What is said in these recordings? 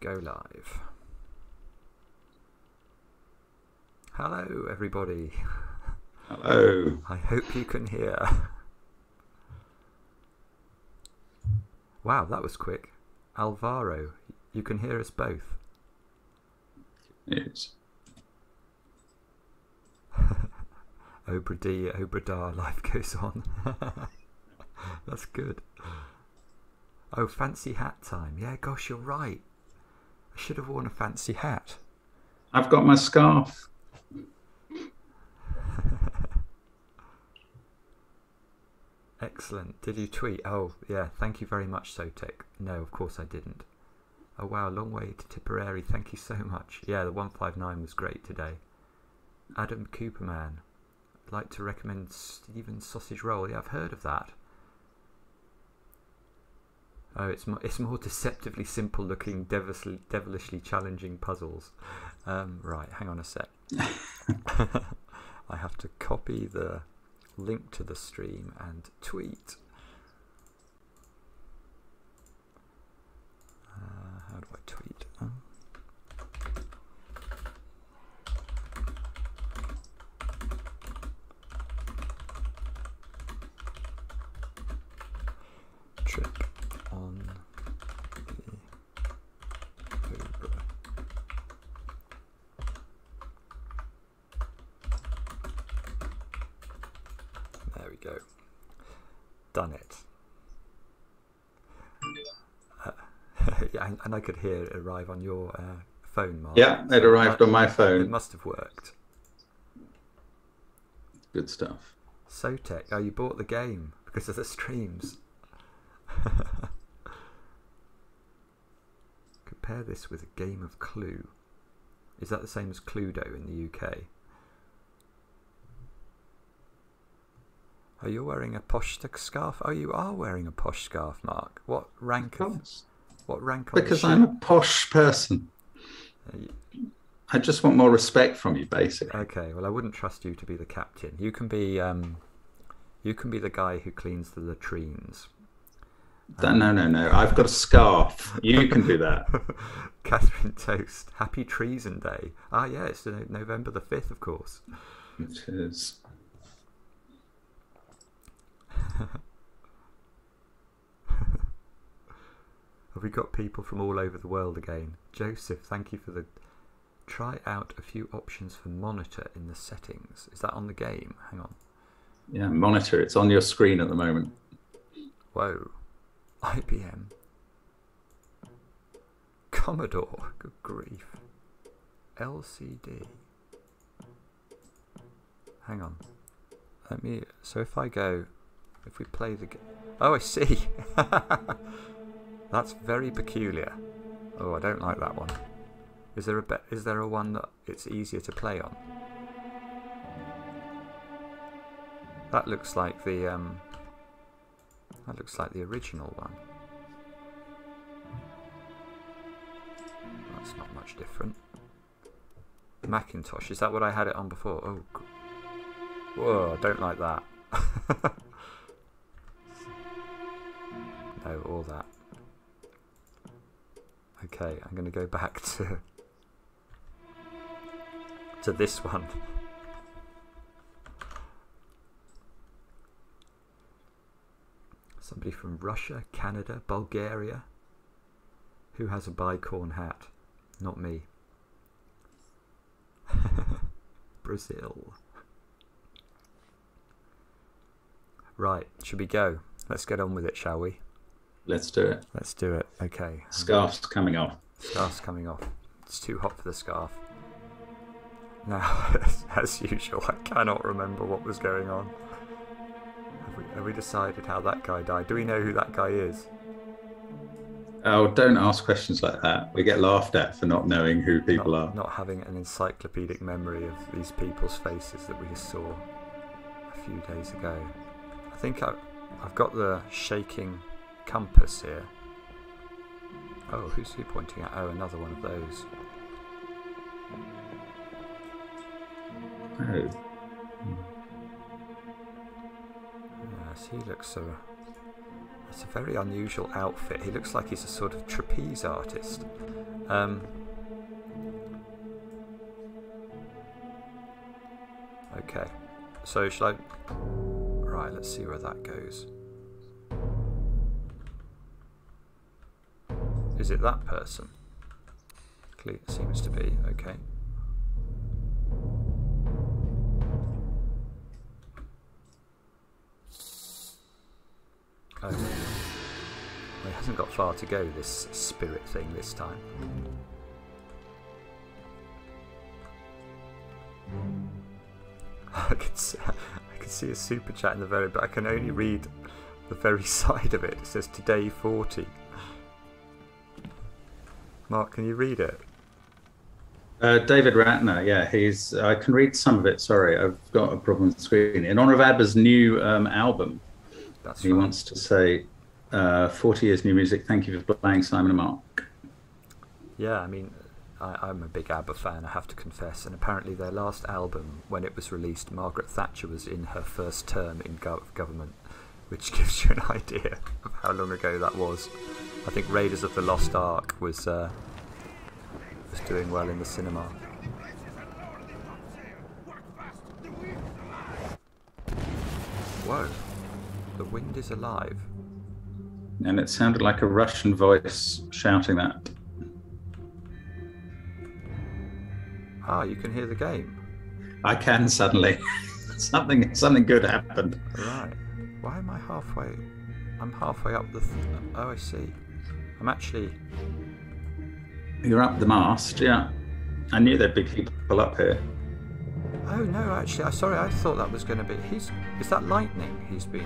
go live. Hello, everybody. Hello. I hope you can hear. Wow, that was quick. Alvaro, you can hear us both. Yes. Obra Dinn, Obra Dinn, life goes on. That's good. Oh, fancy hat time. Yeah, gosh, you're right. I should have worn a fancy hat. I've got my scarf. Excellent. Did you tweet? Oh, yeah. Thank you very much, Sotek. No, of course I didn't. Oh, wow. Long way to Tipperary. Thank you so much. Yeah, the 159 was great today. Adam Cooperman. I'd like to recommend Stephen's sausage roll. Yeah, I've heard of that. Oh, it's more deceptively simple looking, devilishly challenging puzzles. Right, hang on a sec. I have to copy the link to the stream and tweet. How do I tweet? Trip on the Obra. There we go. Done it. Yeah, and I could hear it arrive on your phone, Mark. Yeah, it arrived on my phone. It must have worked. Good stuff. Sotek, oh, you bought the game because of the streams. Compare this with a game of Clue. Is that the same as Cluedo in the UK? Oh, you're wearing a posh scarf? Oh, you are wearing a posh scarf, Mark. What rank? What rank? Because I'm a posh person. I just want more respect from you, basically. Okay. Well, I wouldn't trust you to be the captain. You can be the guy who cleans the latrines. No. I've got a scarf. You can do that. Catherine Toast. Happy Treason Day. Ah, yeah, it's November the 5th, of course. It is. Have we got people from all over the world again? Joseph, thank you for the... Try out a few options for monitor in the settings. Is that on the game? Hang on. Yeah, monitor. It's on your screen at the moment. Whoa. IBM. Commodore. Good grief. LCD. Hang on. So if I go... If we play the game... Oh, I see. That's very peculiar. Oh, I don't like that one. Is there a one that it's easier to play on? That looks like the original one. That's not much different. Macintosh, is that what I had it on before? Oh, whoa, I don't like that. No, all that. Okay, I'm going to go back to this one. Somebody from Russia, Canada, Bulgaria. Who has a bicorn hat? Not me. Brazil. Right, should we go? Let's get on with it, shall we? Let's do it. Let's do it. Okay. Scarf's coming off. Scarf's coming off. It's too hot for the scarf. Now, as usual, I cannot remember what was going on. Have we decided how that guy died? Do we know who that guy is? Oh, don't ask questions like that. We get laughed at for not knowing who people are. Not having an encyclopedic memory of these people's faces that we just saw a few days ago. I think I've got the shaking compass here. Oh, who's he pointing at? Oh, another one of those. Oh. Yes, he looks a It's a very unusual outfit. He looks like he's a sort of trapeze artist. Okay, so shall I... Right, let's see where that goes. Is it that person? It seems to be. Okay. Oh. Well, he hasn't got far to go, this spirit thing, this time. I can see a super chat in the very, but I can only read the very side of it. It says today 40. Mark, can you read it? David Ratner, yeah, I can read some of it. Sorry, I've got a problem with the screen. In honor of ABBA's new album, he wants to say 40 years new music. Thank you for playing, Simon and Mark. Yeah, I mean, I'm a big ABBA fan, I have to confess, and apparently their last album, when it was released, Margaret Thatcher was in her first term in government, which gives you an idea of how long ago that was. I think Raiders of the Lost Ark was doing well in the cinema. Whoa, the wind is alive. And it sounded like a Russian voice shouting that. Ah, you can hear the game. I can suddenly. something good happened. Right. Why am I halfway? I'm halfway up the... Oh, I see. I'm actually... You're up the mast, yeah. I knew there'd be people up here. Oh, no, actually, sorry, I thought that was going to be... Is that lightning he's been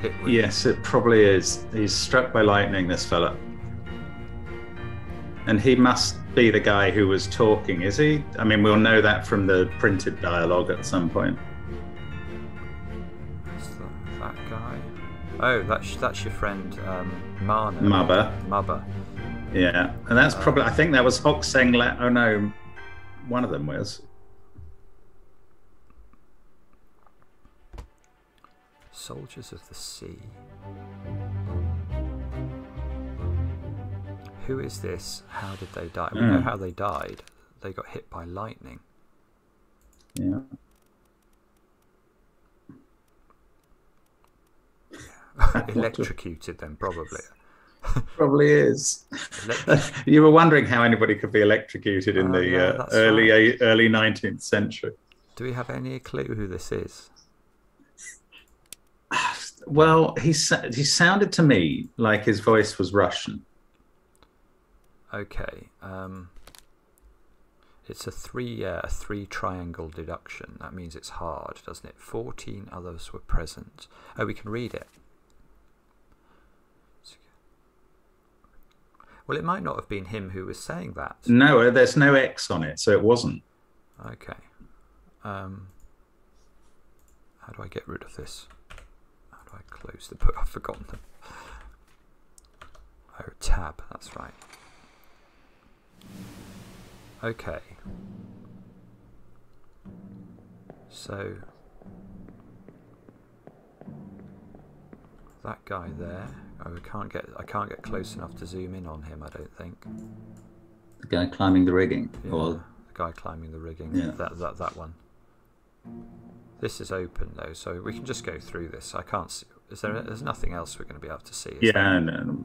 hit with? Yes, it probably is. He's struck by lightning, this fella. And he must be the guy who was talking, is he? I mean, we'll know that from the printed dialogue at some point. Is that guy? Oh, that's your friend, Marna. Mubba. Yeah, and that's probably, I think that was Hokseng. Oh no, one of them was. Soldiers of the Sea. Who is this? How did they die? We know how they died. They got hit by lightning. Yeah. Electrocuted them, probably. Probably is. You were wondering how anybody could be electrocuted in the early 19th century. Do we have any clue who this is? Well, he sounded to me like his voice was Russian. Okay. It's a three triangle deduction. That means it's hard, doesn't it? 14 others were present. Oh, we can read it. Well, it might not have been him who was saying that. No, there's no X on it, so it wasn't. Okay. How do I get rid of this? How do I close the book? I've forgotten them. Oh, tab, that's right. Okay. So that guy there. Oh, I can't get close enough to zoom in on him, I don't think. The guy climbing the rigging, yeah, or the guy climbing the rigging. Yeah. That one. This is open though, so we can just go through this. I can't see. There's nothing else we're going to be able to see. Yeah, no.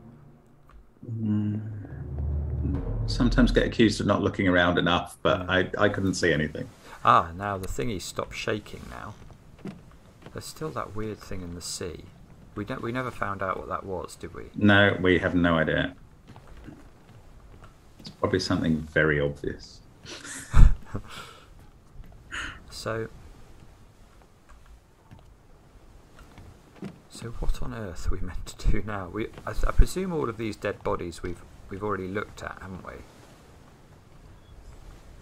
Sometimes get accused of not looking around enough, but I couldn't see anything. Ah, now the thingy stopped shaking now. There's still that weird thing in the sea. We never found out what that was, did we? No, we have no idea. It's probably something very obvious. So what on earth are we meant to do now? I presume all of these dead bodies we've already looked at, haven't we?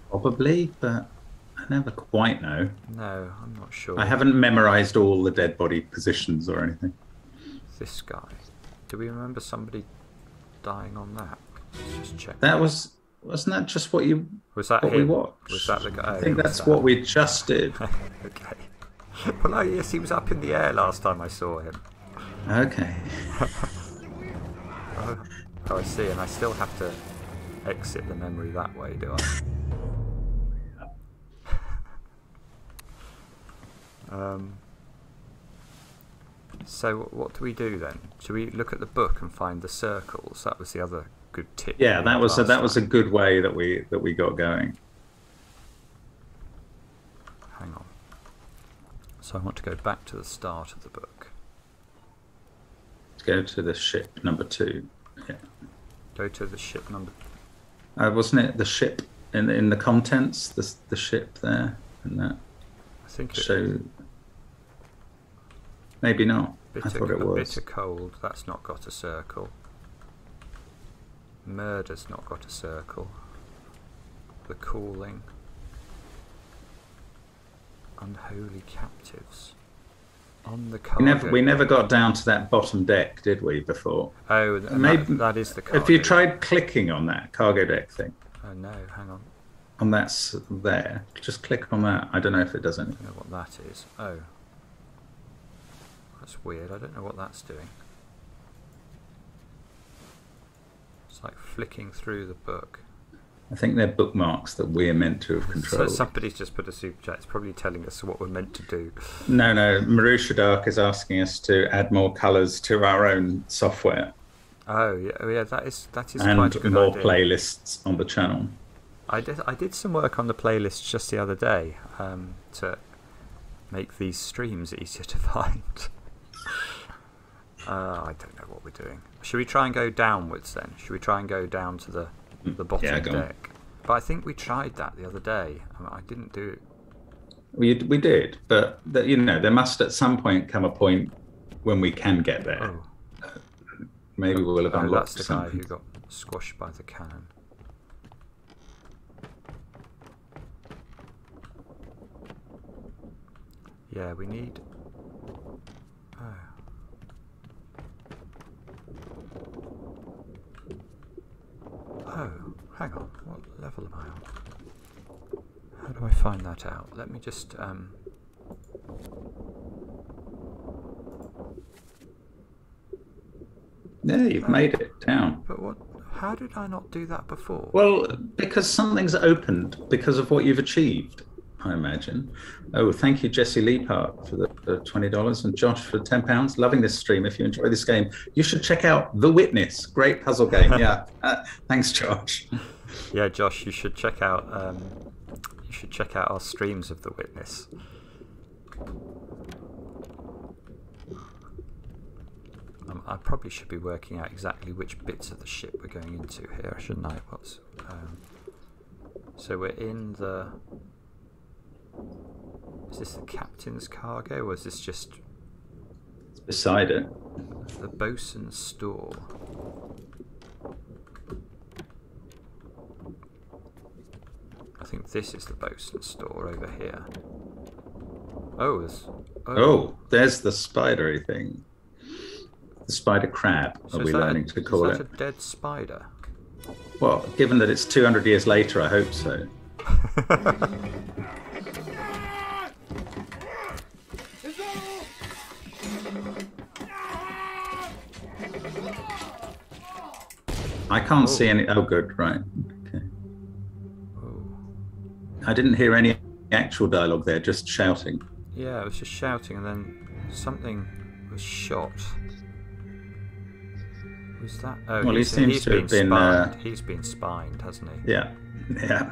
Probably, but I never quite know. No, I'm not sure. I haven't memorized all the dead body positions or anything. This guy. Do we remember somebody dying on that? Let's just check. Wasn't that just what you? Was that what him? we watched? Was that the guy? I think that's what we just did. Okay. Well, yes, he was up in the air last time I saw him. Okay. Oh, I see, and I still have to exit the memory that way, do I? So what do we do then? Should we look at the book and find the circles? That was the other good tip. Yeah, that was a good way that we got going. Hang on. So I want to go back to the start of the book. Let's go to the ship number 2. Yeah. Go to the ship number. Wasn't it the ship in the contents? The ship there and that. I think it. So maybe not. I thought it was. Bitter cold. That's not got a circle. Murder's not got a circle. The cooling. Unholy captives. On the cargo. We never got down to that bottom deck, did we? Before. Oh, maybe that is the cargo. Have you tried clicking on that cargo deck thing? Oh no, hang on. On that's there. Just click on that. I don't know if it does anything. I don't know what that is. Oh. That's weird. I don't know what that's doing. It's like flicking through the book. I think they're bookmarks that we're meant to have controlled. So somebody's just put a super chat. It's probably telling us what we're meant to do. No. Marusha Dark is asking us to add more colours to our own software. Oh yeah, that is and quite a good more idea. Playlists on the channel. I did some work on the playlist just the other day to make these streams easier to find. I don't know what we're doing. Should we try and go downwards then? Should we try and go down to the bottom deck? But I think we tried that the other day. I didn't do it. We did, but there must at some point come a point when we can get there. Oh. Maybe we'll have unlocked that's the something. guy who got squashed by the cannon. Yeah, we need... Oh, hang on. What level am I on? How do I find that out? Let me just... Yeah, you've made it down. But what? How did I not do that before? Well, because something's opened because of what you've achieved, I imagine. Oh, thank you, Jesse Leapart, for the $20 and Josh for £10. Loving this stream. If you enjoy this game, you should check out The Witness. Great puzzle game. Yeah. Thanks, Josh. Yeah, Josh, you should check out our streams of The Witness. I probably should be working out exactly which bits of the ship we're going into here, shouldn't I? So we're in the... Is this the captain's cargo, or is this just... It's beside it. The bosun's store. I think this is the bosun's store over here. Oh, there's the spidery thing. The spider crab, so are we learning to call it? Is that a dead spider? Well, given that it's 200 years later, I hope so. I can't see any... Oh, good, right. Okay. I didn't hear any actual dialogue there, just shouting. Yeah, it was just shouting, and then something was shot. Was that? Oh, well, he seems to have been... He's been spined, hasn't he? Yeah, yeah.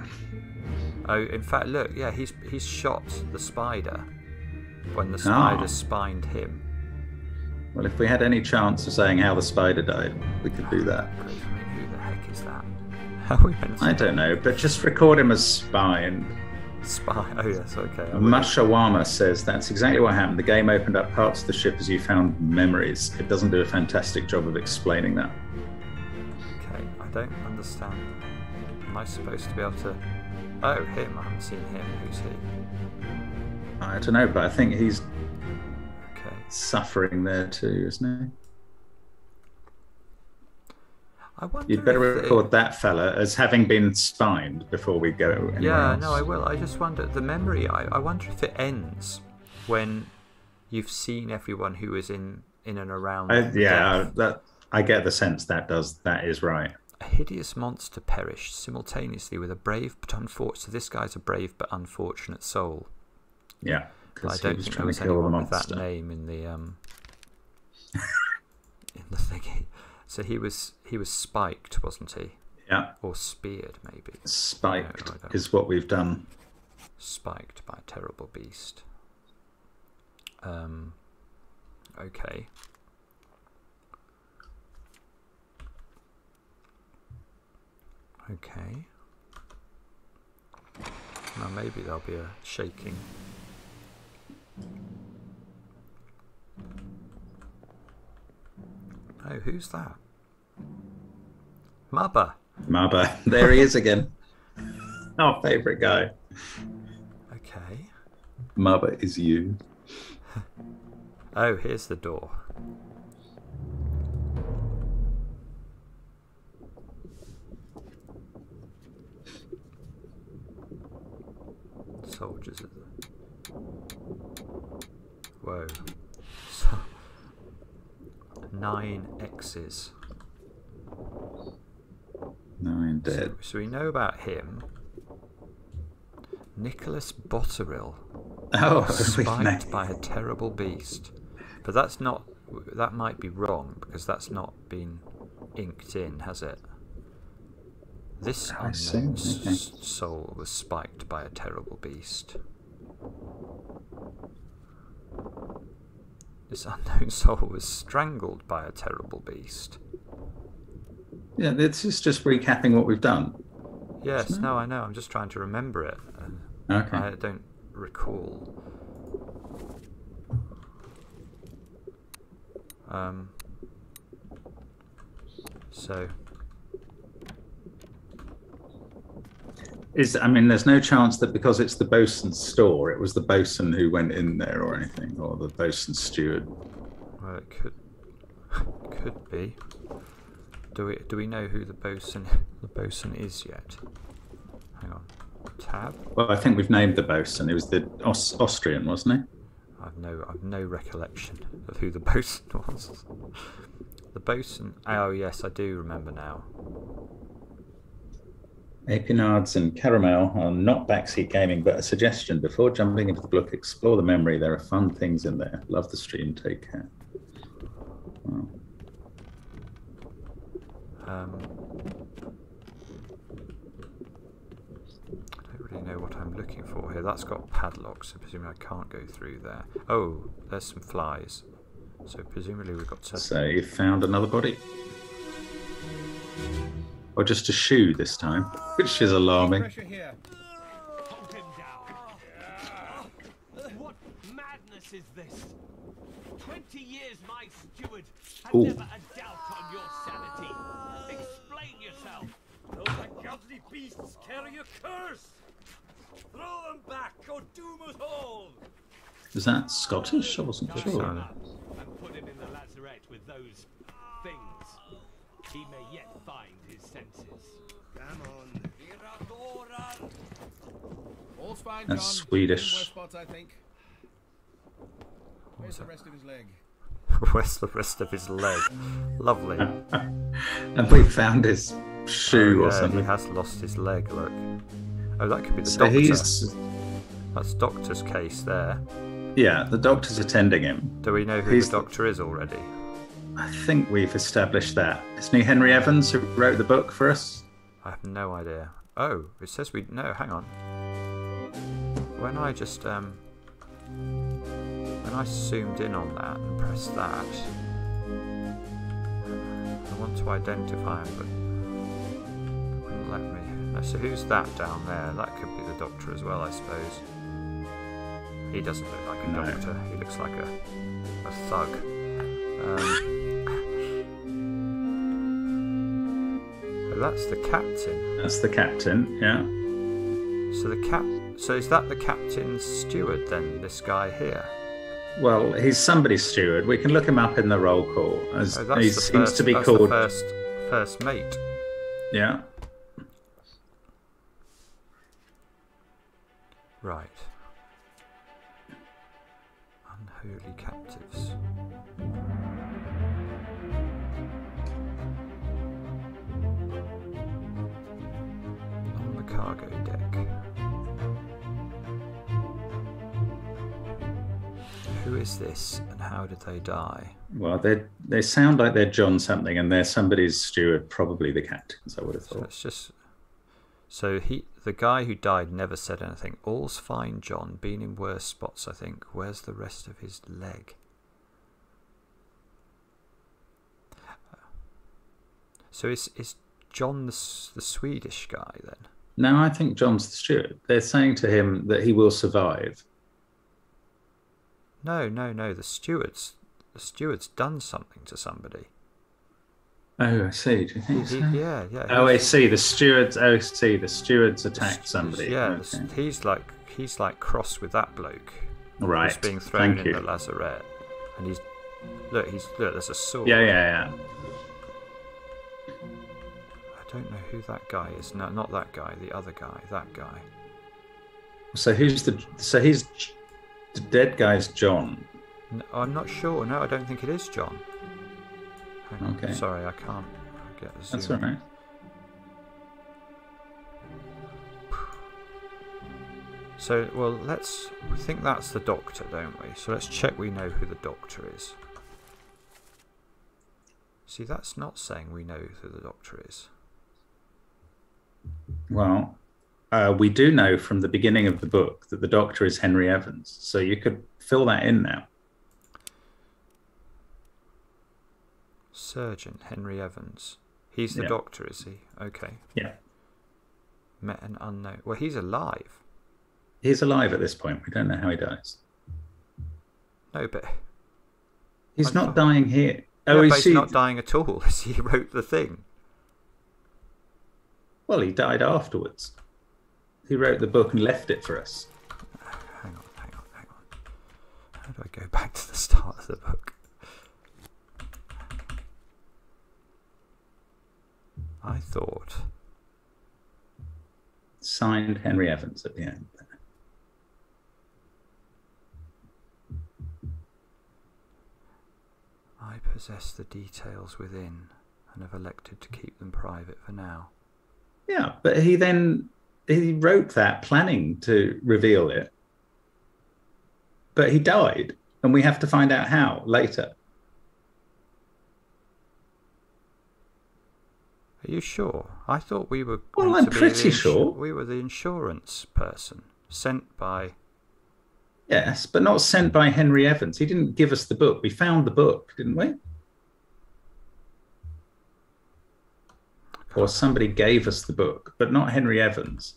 Oh, in fact, look, yeah, he's shot the spider when the spider spined him. Well, if we had any chance of saying how the spider died, we could do that. I mean, who the heck is that? How are we meant to... I don't know, but just record him as spined. Spine. Oh, yes, okay. Mashawama says that's exactly what happened. The game opened up parts of the ship as you found memories. It doesn't do a fantastic job of explaining that. Okay, I don't understand. Am I supposed to be able to... Oh, him. I haven't seen him. Who's he? I don't know, but I think he's suffering there too, isn't he? I wonder. You'd better record that fella as having been spined before we go anywhere else. No, I will. I just wonder, the memory, I wonder if it ends when you've seen everyone who is in and around. Yeah, I get the sense that is right. A hideous monster perished simultaneously with a brave but unfortunate. So this guy's a brave but unfortunate soul. Yeah, I don't think there was anyone with that name in the in the thingy. So he was spiked, wasn't he? Yeah. Or speared, maybe. Spiked is what we've done. Spiked by a terrible beast. Okay. Okay. Now maybe there'll be a shaking. Oh, who's that? Mubba. Mubba. There he is again. Our favourite guy. Okay. Mubba is you. Oh, here's the door. Soldiers at the... Whoa. So... 9 X's. 9 dead. So we know about him. Nicholas Botterill. Oh, spiked by a terrible beast. But that's not... That might be wrong, because that's not been inked in, has it? This unknown soul was spiked by a terrible beast. This unknown soul was strangled by a terrible beast. Yeah, this is just recapping what we've done. Yes, no, I know. I'm just trying to remember it. Okay. I don't recall. So... I mean, there's no chance that because it's the bosun's store, it was the bosun who went in there or anything, or the bosun's steward. Well, it could be. Do we know who the bosun is yet? Hang on. Tab. Well, I think we've named the bosun. It was the Austrian, wasn't he? I've no recollection of who the bosun was. The bosun. Oh yes, I do remember now. Epinards and caramel are not backseat gaming, but a suggestion. Before jumping into the book, explore the memory. There are fun things in there. Love the stream. Take care. Wow. I don't really know what I'm looking for here. That's got padlocks, so presumably I can't go through there. Oh, there's some flies. So presumably we've got to... So you've found another body? Or just a shoe this time, which is alarming. Hold him down. What madness is this? 20 years my steward had never a doubt on your sanity. Explain yourself. Those ungodly beasts carry a curse. Throw them back or doom us all. Is that Scottish? I wasn't sure. And put him in the lazarette with those things. He may yet find his senses. Come on. All's fine, That's John. Swedish. Worse spots, I think. Where's the rest of his leg? Where's the rest of his leg? Lovely. And we found his shoe or something. He has lost his leg, look. Oh, that could be the So doctor. That's doctor's case there. Yeah, the doctor's attending him. Do we know who the doctor is already? I think we've established that. Isn't he Henry Evans who wrote the book for us? I have no idea. Oh, it says we... No, hang on. When I just... when I zoomed in on that and pressed that... I want to identify him, but... it wouldn't let me. No, so who's that down there? That could be the doctor as well, I suppose. He doesn't look like a doctor. He looks like a thug. Oh, that's the captain. That's the captain, yeah. So is that the captain's steward then? This guy here. Well, he's somebody's steward. We can look him up in the roll call. As he seems to be called the first mate. Yeah. Right. Unholy captives. the cargo deck. Who is this and how did they die? Well, they sound like they're John something, and they're somebody's steward, probably the captain's, I would have thought. So it's just... So the guy who died never said anything. All's fine, John. Been in worse spots, I think. Where's the rest of his leg? So is John the Swedish guy then? No, I think John's the steward. They're saying to him that he will survive. No. The steward's done something to somebody. Oh, I see. Do you think so? Yeah. Oh, I see. The stewards. Oh, I see. The stewards attacked somebody. Yeah, okay. he's like cross with that bloke. Right. Who's being thrown in the lazarette, and he's look. There's a sword. Yeah. I don't know who that guy is. No, not that guy. The other guy. That guy. So he's the dead guy's John. No, I'm not sure. No, I don't think it is John. Hang on. Okay. Sorry, I can't get the zoom. That's all right. So, well, we think that's the doctor, don't we? So let's check we know who the doctor is. See, that's not saying we know who the doctor is. Well, we do know from the beginning of the book that the doctor is Henry Evans. So you could fill that in now. Surgeon Henry Evans. He's the doctor, is he? Okay. Yeah. Met an unknown. Well, he's alive. He's alive at this point. We don't know how he dies. No, but he's not dying here. Yeah, but he's not dying at all, as he wrote the thing. Well, he died afterwards. He wrote the book and left it for us. Hang on. How do I go back to the start of the book? I thought... Signed Henry Evans at the end. I possess the details within and have elected to keep them private for now. Yeah, but he wrote that planning to reveal it. But he died, and we have to find out how later. Are you sure? I thought we were... Well, I'm pretty sure. We were the insurance person sent by... Yes, but not sent by Henry Evans. He didn't give us the book. We found the book, didn't we? Or somebody gave us the book, but not Henry Evans.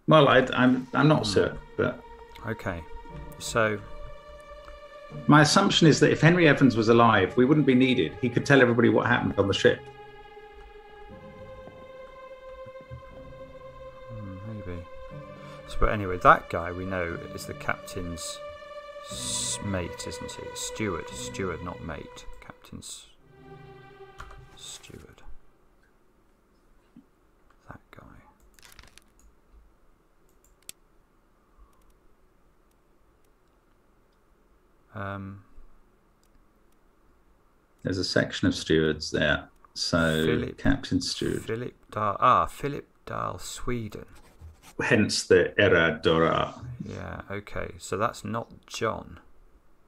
Well, I'm not certain, but... Okay, so... My assumption is that if Henry Evans was alive, we wouldn't be needed. He could tell everybody what happened on the ship. Maybe. So, but anyway, that guy we know is the captain's mate, isn't he? Steward, not mate. Captain's steward. That guy. There's a section of stewards there. So Captain Steward. Philip Dahl, Sweden. Hence the Era Dora. Yeah, okay. So that's not John.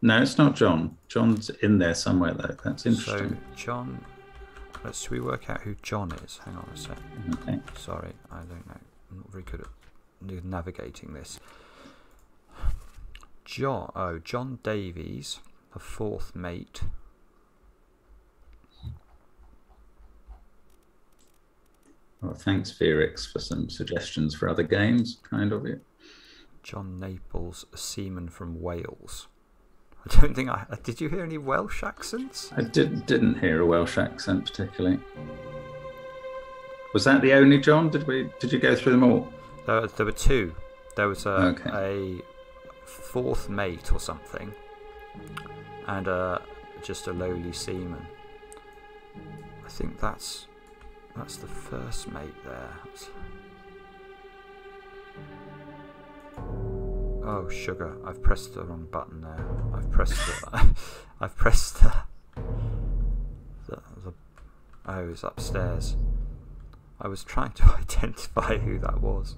No, it's not John. John's in there somewhere, though. That's interesting. So John... Should we work out who John is? Hang on a sec. Okay. Sorry, I don't know. I'm not very good at navigating this. John Davies, the fourth mate. Well, thanks, Felix, for some suggestions for other games. Kind of it. John Naples, a seaman from Wales. I don't think I... Did you hear any Welsh accents? I didn't hear a Welsh accent particularly. Was that the only John? Did you go through them all? There were two. There was a fourth mate or something, and just a lowly seaman. I think that's the first mate there. Oh sugar! I've pressed the wrong button there. I've pressed the. Oh, it's upstairs. I was trying to identify who that was.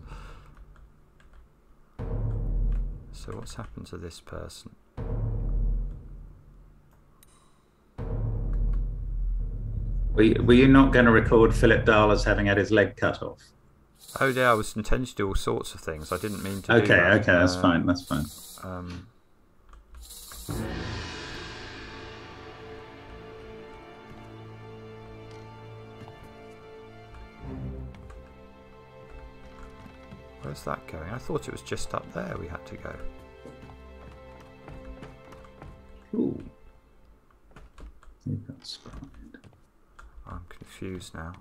So what's happened to this person? Were you not going to record Philip Dahl as having had his leg cut off? Oh yeah, I was intending to do all sorts of things. I didn't mean to do that. Okay, that's fine, that's fine. Where's that going? I thought it was just up there we had to go. Ooh. You got spied. I'm confused now.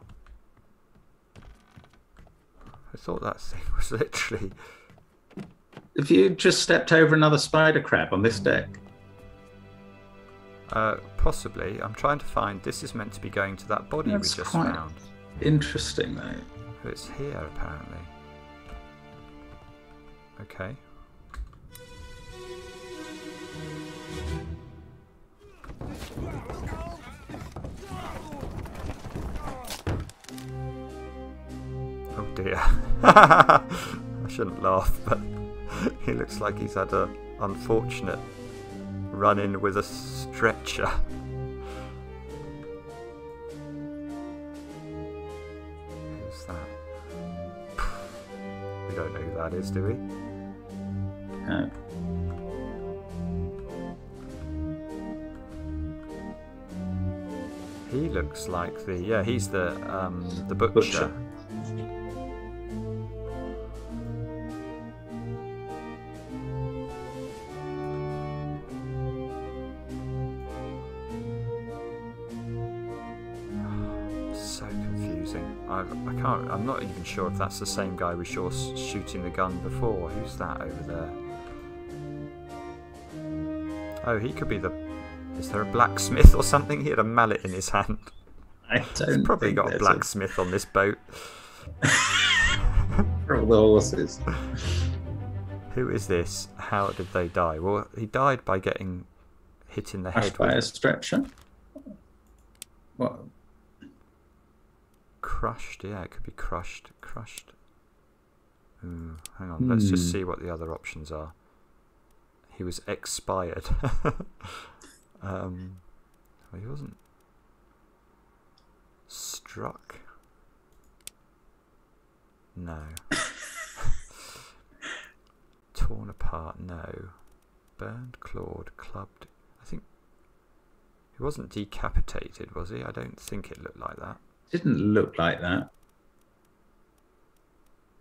I thought that thing was literally... Have you just stepped over another spider crab on this deck? Possibly. I'm trying to find... This is meant to be going to that body That's we just quite found. Interesting, though. It's here, apparently. Okay. Oh dear. I shouldn't laugh, but he looks like he's had an unfortunate run-in with a stretcher. Who's that? We don't know who that is, do we? No. He looks like the... Yeah, he's the butcher. So confusing. I can't... I'm not even sure if that's the same guy we saw shooting the gun before. Who's that over there? Oh, he could be the... Is there a blacksmith or something? He had a mallet in his hand. I don't He's probably think got a there's blacksmith on this boat. For the horses. Who is this? How did they die? Well, he died by getting hit in the head. Crushed by a stretcher? What? Crushed, yeah, it could be crushed. Crushed. Ooh, hang on, let's just see what the other options are. He was expired. Well, he wasn't struck. No. Torn apart, no. Burned, clawed, clubbed. I think he wasn't decapitated, was he? I don't think it looked like that. Didn't look like that.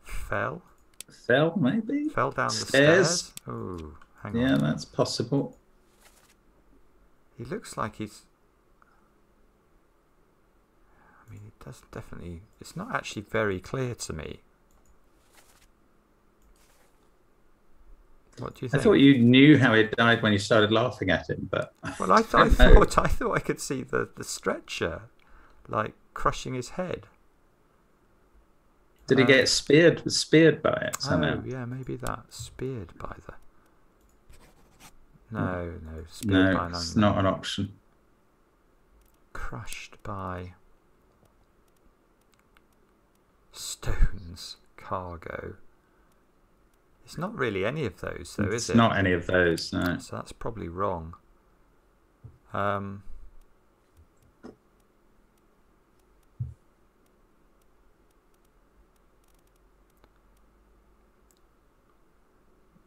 Fell? Fell, maybe? Fell down the stairs? Oh, hang on. Yeah, that's possible. He looks like he's... I mean, it does definitely... It's not actually very clear to me. What do you think? I thought you knew how he died when you started laughing at him, but... Well, I thought I could see the stretcher, like, crushing his head. Did he get speared by it somehow? Oh, yeah, maybe that. Speared by the... No, speared by No, it's not an option. Crushed by stones, cargo. It's not really any of those, though, is it? It's not any of those, no. So that's probably wrong.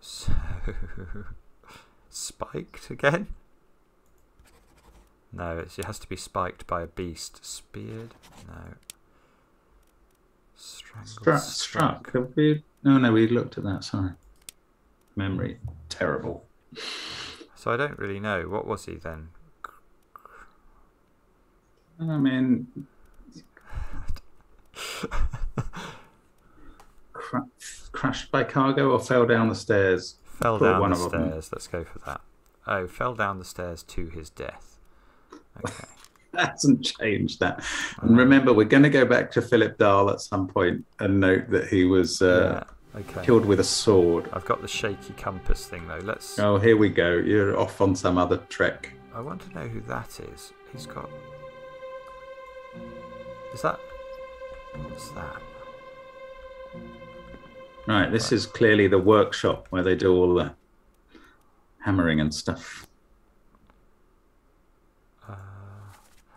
So... Spiked again? No, it has to be spiked by a beast. Speared? No. Strangled. Struck. Have we... No, we looked at that, sorry. Memory. Terrible. So I don't really know. What was he then? I mean... Crushed by cargo or fell down the stairs? Fell down the stairs. Let's go for that. Oh, fell down the stairs to his death. Okay. That hasn't changed that. And remember, we're going to go back to Philip Dahl at some point and note that he was killed with a sword. I've got the shaky compass thing, though. Let's... Oh, here we go. You're off on some other trek. I want to know who that is. He's got... Is that... What's that? Right, this is clearly the workshop where they do all the hammering and stuff.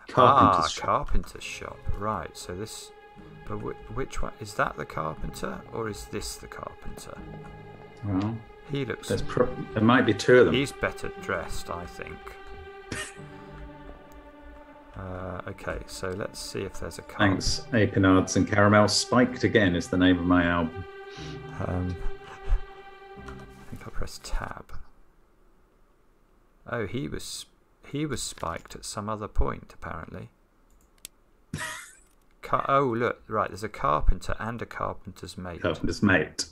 Carpenter's shop. Carpenter's shop. Right, so this... But which one? Is that the carpenter, or is this the carpenter? Well, he looks... there might be two of them. He's better dressed, I think. Okay, so let's see if there's a carpenter. Thanks, Epinards and Caramel. Spiked Again is the name of my album. I think I pressed tab. Oh, he was spiked at some other point, apparently. Oh, look, right, there's a carpenter and a carpenter's mate. Carpenter's mate.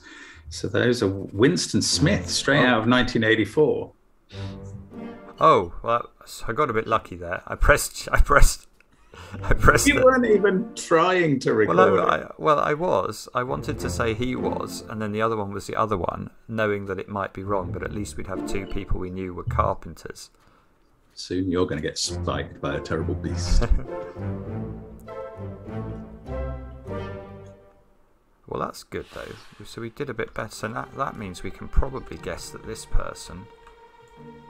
So those are Winston Smith, straight out of 1984. Oh, well, I got a bit lucky there. I pressed. You weren't even trying to record. I was. I wanted to say he was, and then the other one was the other one, knowing that it might be wrong, but at least we'd have two people we knew were carpenters. Soon you're going to get spiked by a terrible beast. Well, that's good, though. So we did a bit better. So that means we can probably guess that this person...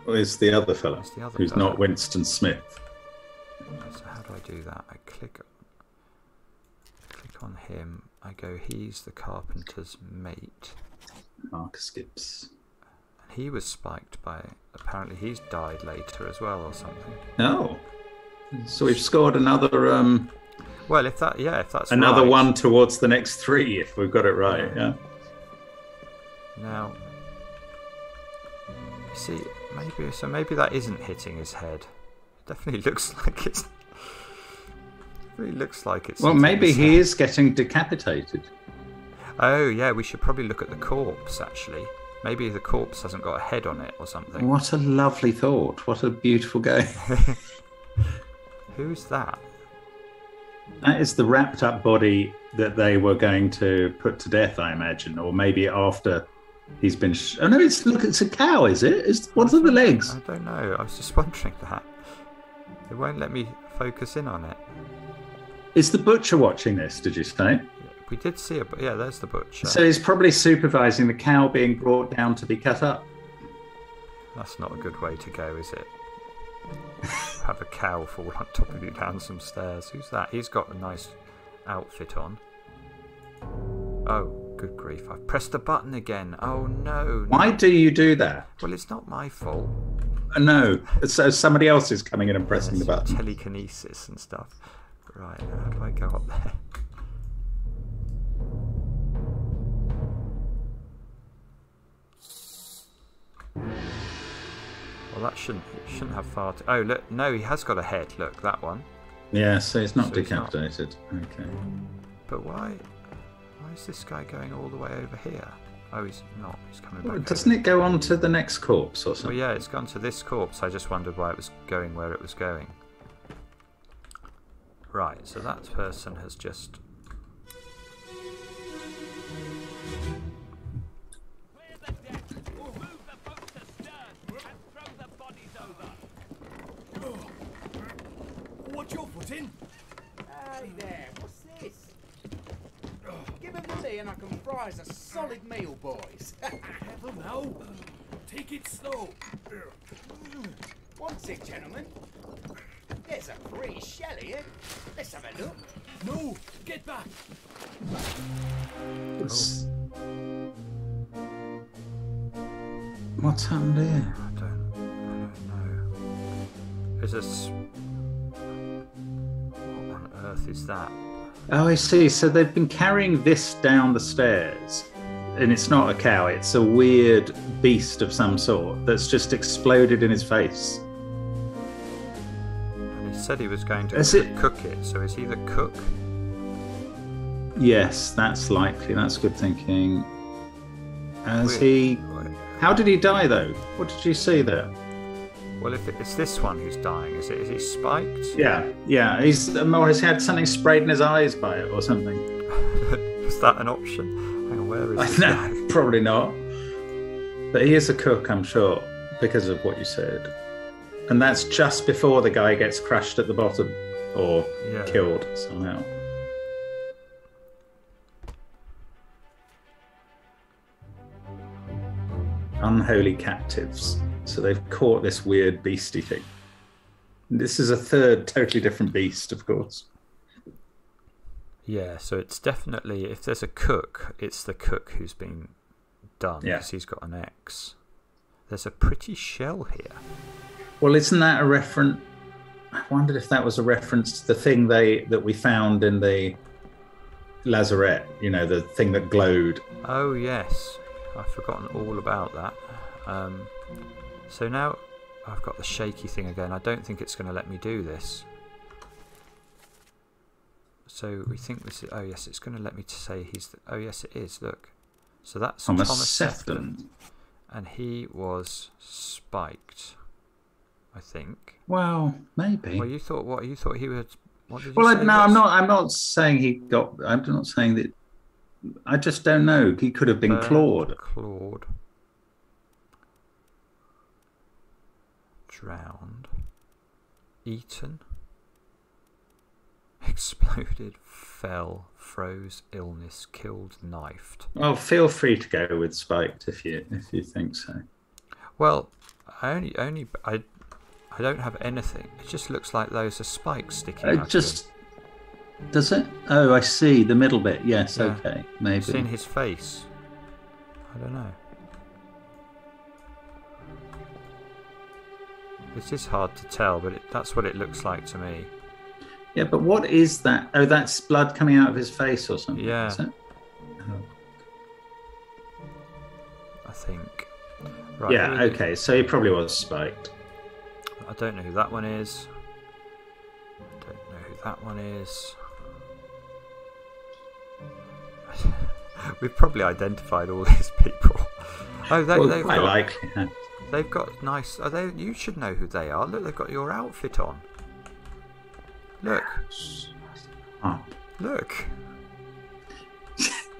is the other fellow, who's not Winston Smith. So how do I do that? I click on him. I go, he's the carpenter's mate. Marcus Gibbs. He was spiked by... Apparently he's died later as well or something. No. So we've scored another... well, if that's another right, one towards the next three, if we've got it right, yeah. Now... See, maybe that isn't hitting his head. It definitely looks like it's... Well, maybe he is getting decapitated. Oh, yeah, we should probably look at the corpse, actually. Maybe the corpse hasn't got a head on it or something. What a lovely thought. What a beautiful game. Who's that? That is the wrapped up body that they were going to put to death, I imagine. Or maybe after he's been... Oh, no, it's a cow, is it? What are the legs? I don't know. I was just wondering that. It won't let me focus in on it. Is the butcher watching this, did you say? We did see it, but yeah, there's the butcher. So he's probably supervising the cow being brought down to be cut up. That's not a good way to go, is it? Have a cow fall on top of you down some stairs. Who's that? He's got a nice outfit on. Oh, good grief. I've pressed the button again. Oh, no. Why do you do that? Well, it's not my fault. No. So somebody else is coming in and pressing the button. Telekinesis and stuff. Right, how do I go up there? Well, that shouldn't have far to... Oh, look, no, he has got a head. Look, that one. Yeah, so he's not decapitated. Okay. But why is this guy going all the way over here? Oh, he's not. He's coming back. Doesn't it go on to the next corpse or something? Well, yeah, it's gone to this corpse. I just wondered why it was going where it was going. Right, so that person has just... Clear the deck. Move the boats astern and throw the bodies over. What's your foot in? Hey there, what's this? Give him the tea and I can fry us a solid meal, boys. Careful now. Take it slow. What's it, gentlemen? There's a free shell here. Let's have a look. No, get back. What's happened here? I don't know. Is this... What on earth is that? Oh, I see. So they've been carrying this down the stairs. And it's not a cow. It's a weird beast of some sort that's just exploded in his face. Said he was going to cook it, so is he the cook? Yes, that's likely. That's good thinking. How did he die, though? What did you see there? Well, if it's this one who's dying, is he spiked? Yeah. He's had something sprayed in his eyes by it or something. Is that an option? Hang on, where is this guy? No, probably not. But he is a cook, I'm sure, because of what you said. And that's just before the guy gets crushed at the bottom or killed somehow. unholy captives. So they've caught this weird beastie thing. This is a third totally different beast, of course. Yeah, so it's definitely, if there's a cook, it's the cook who's been done, because he's got an X. There's a pretty shell here. Well, isn't that a reference? I wondered if that was a reference to the thing that we found in the lazarette, you know, the thing that glowed. Oh, yes. I've forgotten all about that. So now I've got the shaky thing again. I don't think it's going to let me do this. So we think this is... Oh, yes, it's going to let me say he's... Oh, yes, it is. Look. So that's Thomas Sefton. And he was spiked, I think. Well, maybe. Well, you thought what? You thought he was... What did you well, say no, I'm not saying he got... I'm not saying that... I just don't know. He could have been clawed. Clawed. Drowned. Eaten. Exploded. Fell. Froze. Illness. Killed. Knifed. Well, feel free to go with spiked if you think so. Well, I don't have anything. It just looks like those are spikes sticking out. Just... Does it? Oh, I see. The middle bit. Yes, yeah. Okay. Maybe. It's in his face. I don't know. This is hard to tell, but that's what it looks like to me. Yeah, but what is that? Oh, that's blood coming out of his face or something. Yeah. Is it? Oh. I think. Right, yeah, okay. So he probably was spiked. I don't know who that one is. I don't know who that one is. We've probably identified all these people. Oh, they've quite got, likely. Yeah. They've got nice. You should know who they are. Look, they've got your outfit on. Look. Oh. Look.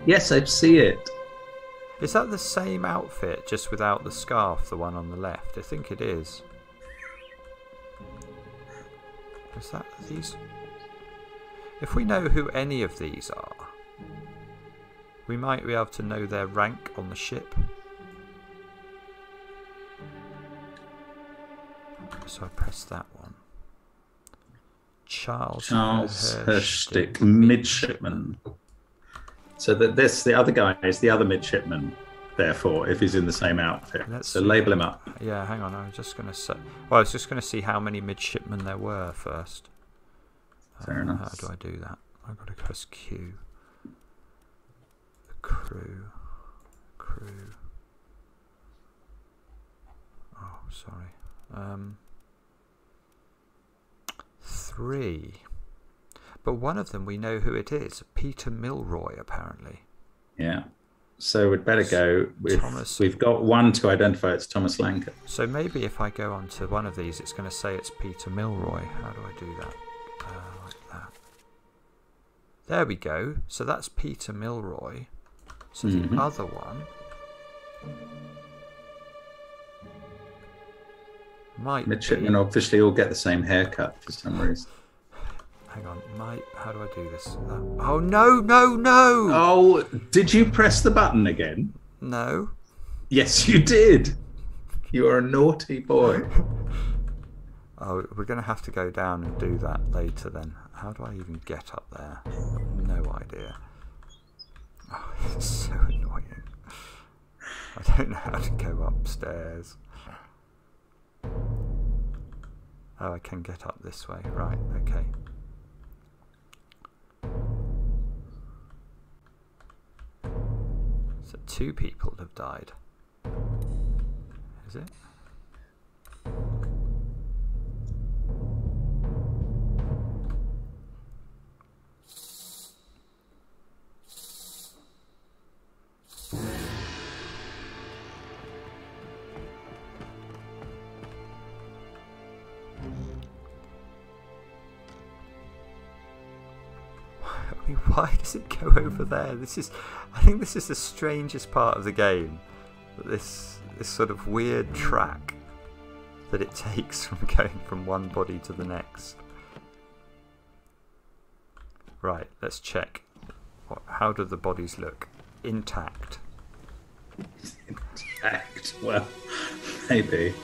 Yes, I see it. Is that the same outfit, just without the scarf? The one on the left. I think it is. Is that these? If we know who any of these are, we might be able to know their rank on the ship. So I press that one. Charles Herstick, midshipman. So that the other guy is the other midshipman, therefore, if he's in the same outfit. So label him up. Yeah, hang on. I was just going to say... Well, I was just going to see how many midshipmen there were first. Fair enough. How do I do that? I've got to press Q. The crew. Oh, sorry. 3. But one of them we know who it is. Peter Milroy, apparently. Yeah. So we'd better go with... We've got one to identify. It's Thomas Lanker. So maybe if I go on to one of these, it's going to say it's Peter Milroy. How do I do that? Like that. There we go. So that's Peter Milroy. So the other one... Midshipmen obviously all get the same haircut for some reason. Hang on, how do I do this? Oh, no! Oh, did you press the button again? No. Yes, you did. You are a naughty boy. Oh, we're going to have to go down and do that later then. How do I even get up there? No idea. Oh, it's so annoying. I don't know how to go upstairs. Oh, I can get up this way. Right, okay. So 2 people have died. Is it? Why does it go over there? I think this is the strangest part of the game. This sort of weird track that it takes from going from one body to the next. Right, let's check. How do the bodies look? Intact. Act. Well, maybe.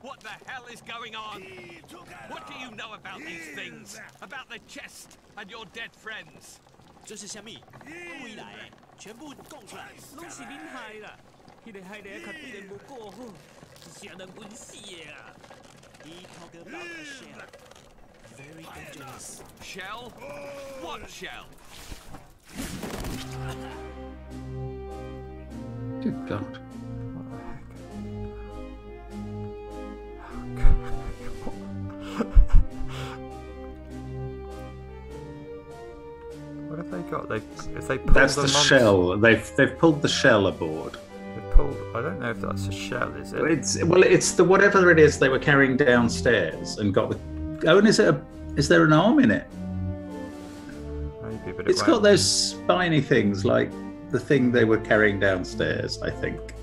What the hell is going on? What do you know about these things? About the chest and your dead friends? 这是虾米？未来全部供出来，拢是恁害啦！迄个害得较电无过好，是人温死的啦。He talk about a shell, very dangerous. Shell? What shell? Good God. What have they got? If they pulled That's the shell. They've pulled the shell aboard. They pulled. I don't know if that's a shell. Is it? It's the whatever it is they were carrying downstairs and got the. Oh, and is there an arm in it? Maybe, but It's got those spiny things like the thing they were carrying downstairs, I think.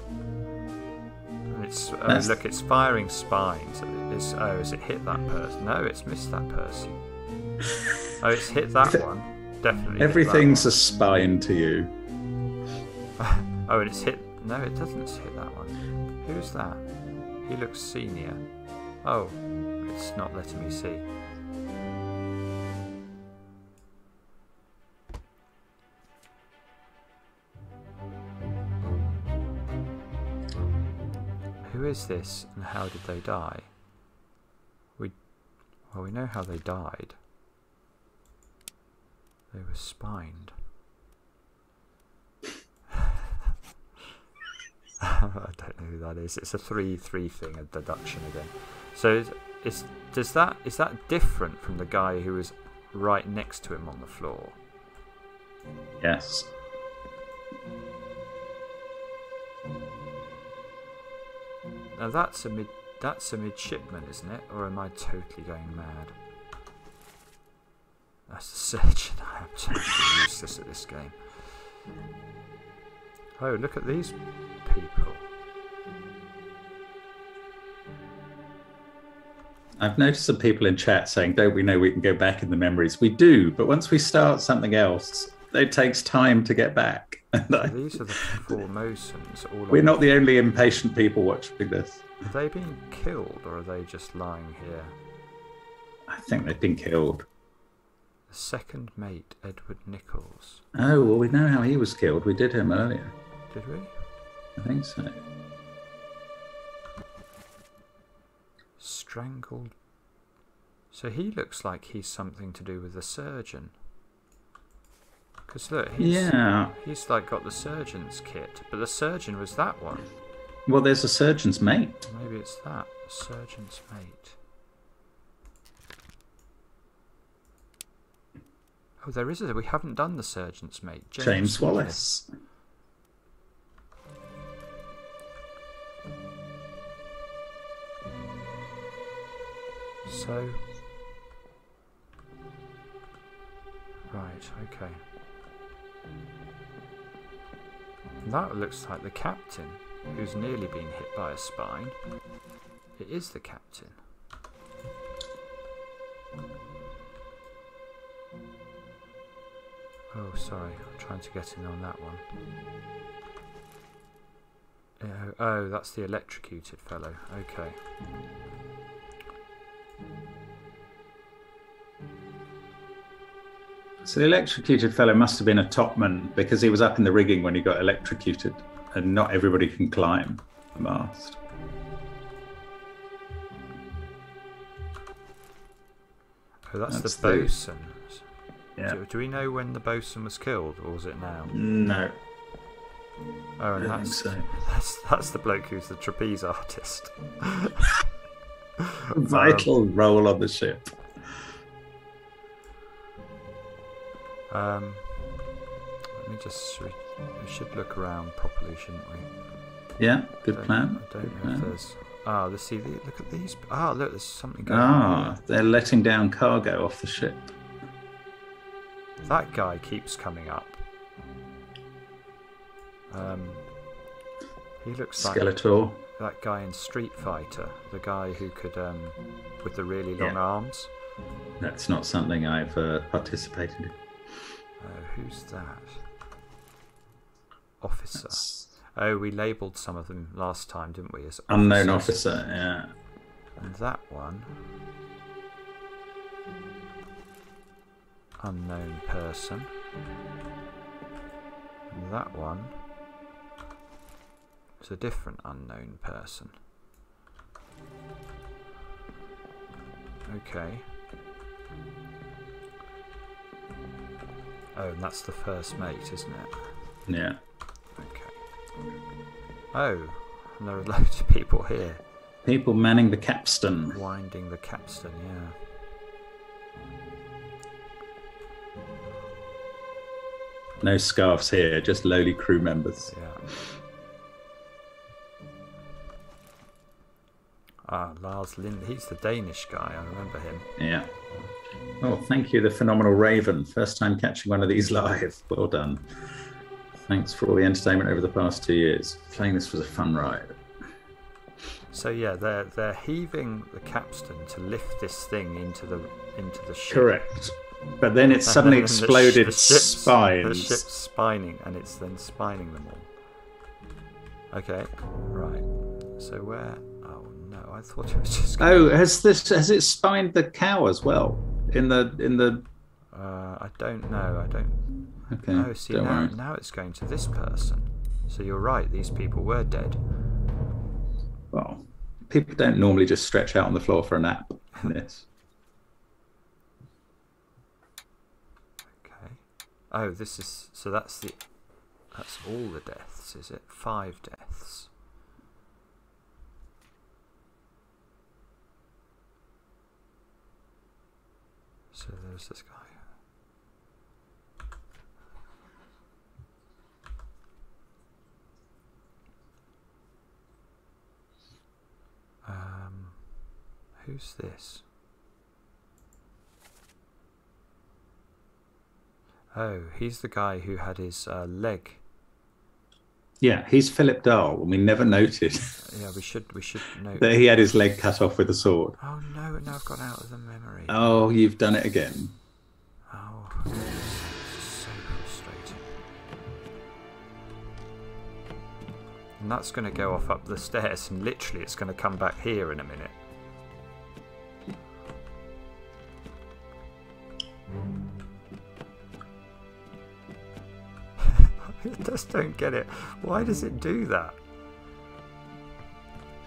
It's look, it's firing spines. Has it hit that person? No, it's missed that person. Oh, it's hit that one. Definitely. Everything's a spine to you. Oh, and it's hit. No, it doesn't hit that one. Who's that? He looks senior. Oh, it's not letting me see. Who is this, and how did they die? We know how they died. They were spined. I don't know who that is. It's a 3-3 thing, a deduction again. So is that different from the guy who was right next to him on the floor? Yes. Now that's a midshipman, isn't it? Or am I totally going mad? That's the surgeon. I am totally useless at this game. Oh, look at these people. I've noticed some people in chat saying, don't we know we can go back in the memories? We do, but once we start something else, it takes time to get back. These are the Formosans. We're not the only impatient people watching this. Are they being killed, or are they just lying here? I think they've been killed. The second mate, Edward Nichols. Oh, well, we know how he was killed. We did him earlier. Did we? I think so. Strangled. So he looks like he's something to do with the surgeon. Because look, he's like got the surgeon's kit, but the surgeon was that one. Well, there's a surgeon's mate. Maybe it's that, the surgeon's mate. Oh, there is we haven't done the surgeon's mate. James Wallace. So, right, okay. That looks like the captain, who's nearly been hit by a spine. It is the captain. Oh, sorry, I'm trying to get in on that one. Oh, that's the electrocuted fellow. Okay. So the electrocuted fellow must have been a topman because he was up in the rigging when he got electrocuted, and not everybody can climb the mast. Oh, that's the bosun. Yeah. Do we know when the bosun was killed, or was it now? No. Oh, and that's the bloke who's the trapeze artist. Vital role on the ship. Let me just. We should look around properly, shouldn't we? Yeah, good plan. I don't know if there's. Let's see. Look at these. Look, there's something going on. They're letting down cargo off the ship. That guy keeps coming up. He looks Skeletor. Like that guy in Street Fighter, the guy who could, with the really long arms. That's not something I've participated in. Who's that? officer. Oh, we labelled some of them last time, didn't we? As unknown officers. officer, yeah. And that one, unknown person. And that one is a different unknown person. Okay. Oh, and that's the first mate, isn't it? Yeah. Okay. Oh, and there are loads of people here. People manning the capstan. Winding the capstan, yeah. No scarves here, just lowly crew members. Yeah. Ah, Lars Lind. He's the Danish guy. I remember him. Yeah. Oh, thank you, the phenomenal Raven. First time catching one of these live. Well done. Thanks for all the entertainment over the past 2 years. Playing this was a fun ride. So yeah, they're heaving the capstan to lift this thing into the ship. Correct. But then it suddenly exploded spines. The ship's spining, and it's then spining them all. Okay, right. So where? Oh no, I thought it was just. Oh, has it spined the cow as well? In the. I don't know. I don't. Okay. Oh, see now it's going to this person. So you're right. These people were dead. Well, people don't normally just stretch out on the floor for a nap in this. Okay. Oh, this is so. That's all the deaths, is it? 5 deaths. So there's this guy. Who's this? Oh, he's the guy who had his leg. Yeah, he's Philip Dahl, and we never noted. Yeah, we should note that he had his leg cut off with a sword. Oh no! Now I've got out of the memory. Oh, you've done it again. Oh, this is so frustrating. And that's going to go off up the stairs, and literally, it's going to come back here in a minute. I just don't get it. Why does it do that?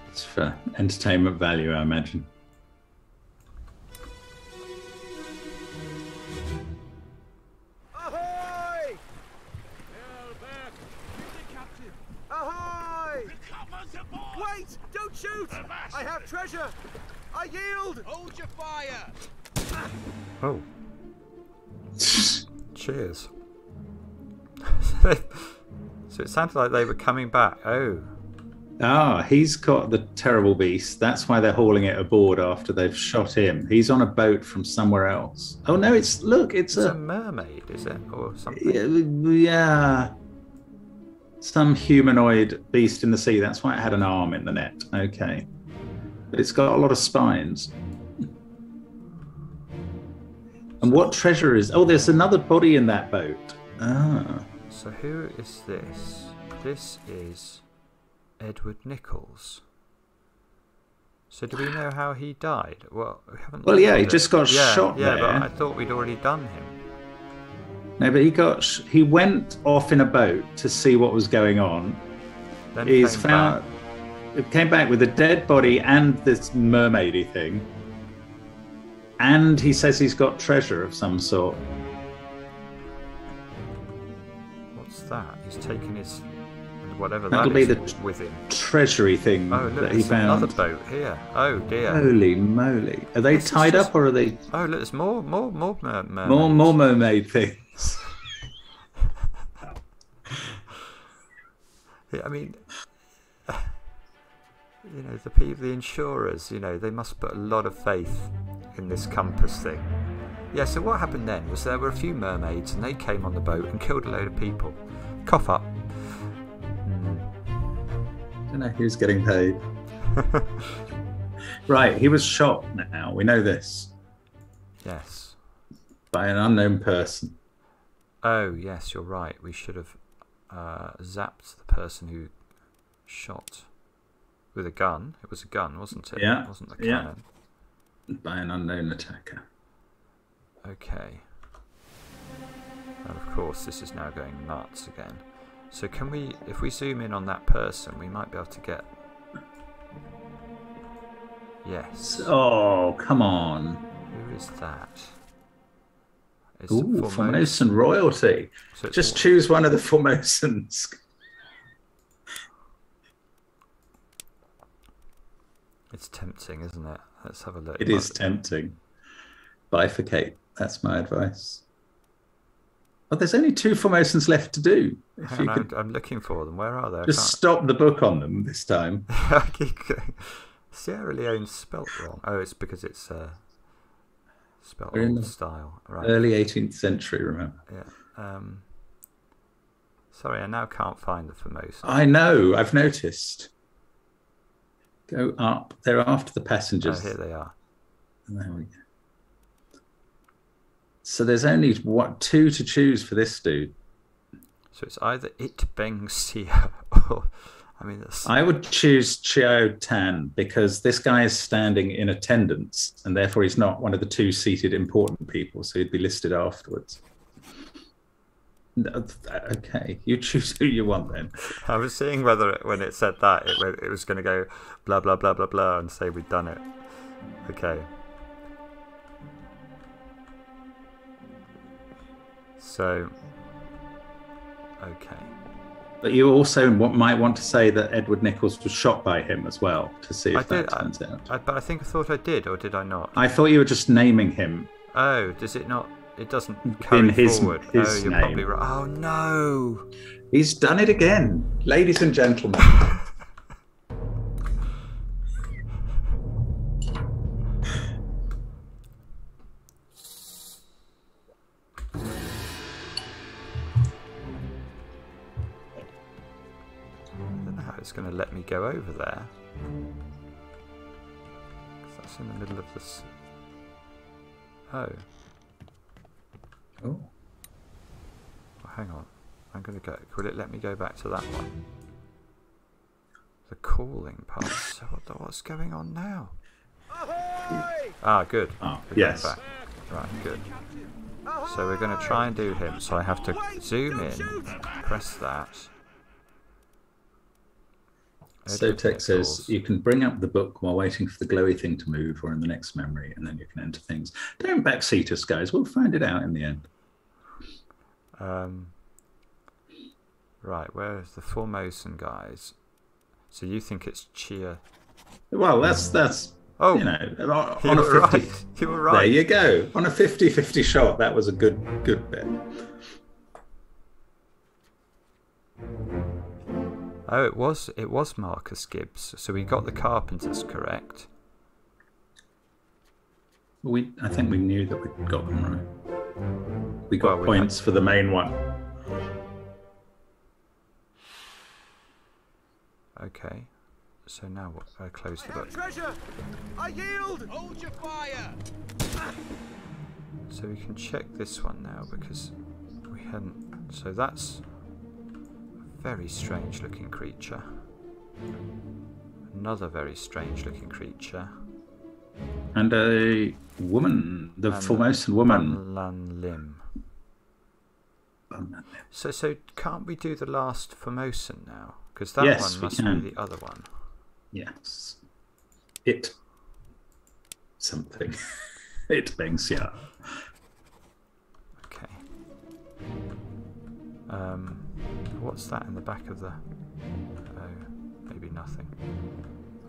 It's for entertainment value, I imagine. Ahoy! Ahoy! Wait! Don't shoot! I have treasure! I yield! Hold your fire! Oh. Cheers. So it sounded like they were coming back. Oh. Ah, he's got the terrible beast. That's why they're hauling it aboard after they've shot him. He's on a boat from somewhere else. Oh no, it's a mermaid, is it? Or something? Yeah. Some humanoid beast in the sea. That's why it had an arm in the net. Okay. But it's got a lot of spines. And what treasure is... Oh, there's another body in that boat. Ah. So who is this? This is Edward Nichols. So do we know how he died? Well, we haven't. Well, yeah, he just got shot there. Yeah, but I thought we'd already done him. No, but he went off in a boat to see what was going on. Then came back with a dead body and this mermaidy thing. And he says he's got treasure of some sort. What's that? He's taken his whatever That'll that be is the with him. Treasury thing that he found. Another boat here. Oh dear. Holy moly! Are they tied up or are they? Oh, look, there's more mermaids. More mermaid things. Yeah, I mean, you know, the insurers, you know, they must put a lot of faith in this compass thing. Yeah, so what happened then was there were a few mermaids and they came on the boat and killed a load of people. Cough up. I don't know who's getting paid. Right, he was shot now. We know this. Yes. By an unknown person. Oh, yes, you're right. We should have... zapped the person who shot with a gun. It was a gun, wasn't it? Yeah. It wasn't the cannon. By an unknown attacker. Okay. And of course, this is now going nuts again. So can we, if we zoom in on that person, we might be able to get... Yes. Oh, come on. Who is that? It's Ooh, Formosan royalty. So just choose one of the Formosans. It's tempting, isn't it? Let's have a look. It is tempting. Bifurcate. That's my advice. But there's only 2 Formosans left to do. If you could I'm looking for them. Where are they? just stop the book on them this time. I keep going. Sierra Leone's spelt wrong. Oh, it's because it's spelt old style. Right. Early 18th century, remember? Yeah. Sorry, I now can't find the Formosan. I know. I've noticed. Go up. They're after the passengers. Oh, here they are. There we go. So there's only 2 to choose for this dude. So it's either It Beng Sia or, I mean, I would choose Chiao Tan because this guy is standing in attendance and therefore he's not one of the 2 seated important people, so he'd be listed afterwards. Okay, you choose who you want then. I was seeing whether when it said that it was going to go blah blah blah blah blah and say we'd done it. Okay. So. Okay. But you also might want to say that Edward Nichols was shot by him as well to see if that turns out. But I thought I did, or did I not? I thought you were just naming him. Oh, does it not? It doesn't carry forward. His you're name. probably right. Oh no! He's done it again, ladies and gentlemen. It's going to let me go over there. That's in the middle of this. Oh. Oh. Well, hang on. I'm going to go. Will it let me go back to that one? The calling part. So what's going on now? Ah, good. Oh, we're yes. back. Right, good. So we're going to try and do him. So I have to zoom in, press that. Sotek says you can bring up the book while waiting for the glowy thing to move or in the next memory, and then you can enter things. Don't backseat us, guys. We'll find it out in the end. Right, where's the Formosan guys? So you think it's Chia? Well, that's oh, you know, you on a were 50. Right. You were right. There you go. On a 50-50 shot, that was a good bit. Oh, it was Marcus Gibbs. So we got the Carpenters correct. I think we knew that we'd got them right. We got points for the main one. Okay. So now what? I close the book. Treasure! I yield! Hold your fire! So we can check this one now because we hadn't. So that's a very strange looking creature. Another very strange looking creature. And a woman, the Formosan woman. Lan Lim. So can't we do the last Formosan now? Because that one must be the other one. Yes. It. Something. It bangs, yeah. Okay. What's that in the back of the... Oh, maybe nothing.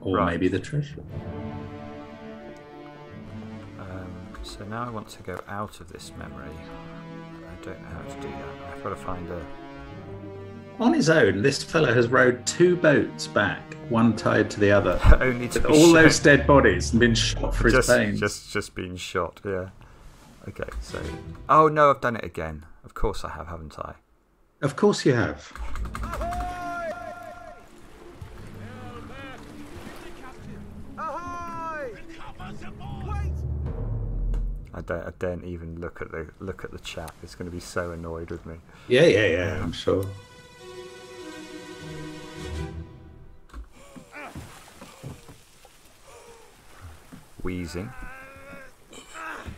Or maybe the treasure. So now I want to go out of this memory. I don't know how to do that. I've got to find a... On his own, this fellow has rowed 2 boats back, one tied to the other. Only to with all those dead bodies and been shot for his pains. Just being shot, yeah. Okay, so... Oh no, I've done it again. Of course I have, haven't I? Of course you have. I don't even look at the chat. It's going to be so annoyed with me. Yeah, I'm sure. Wheezing.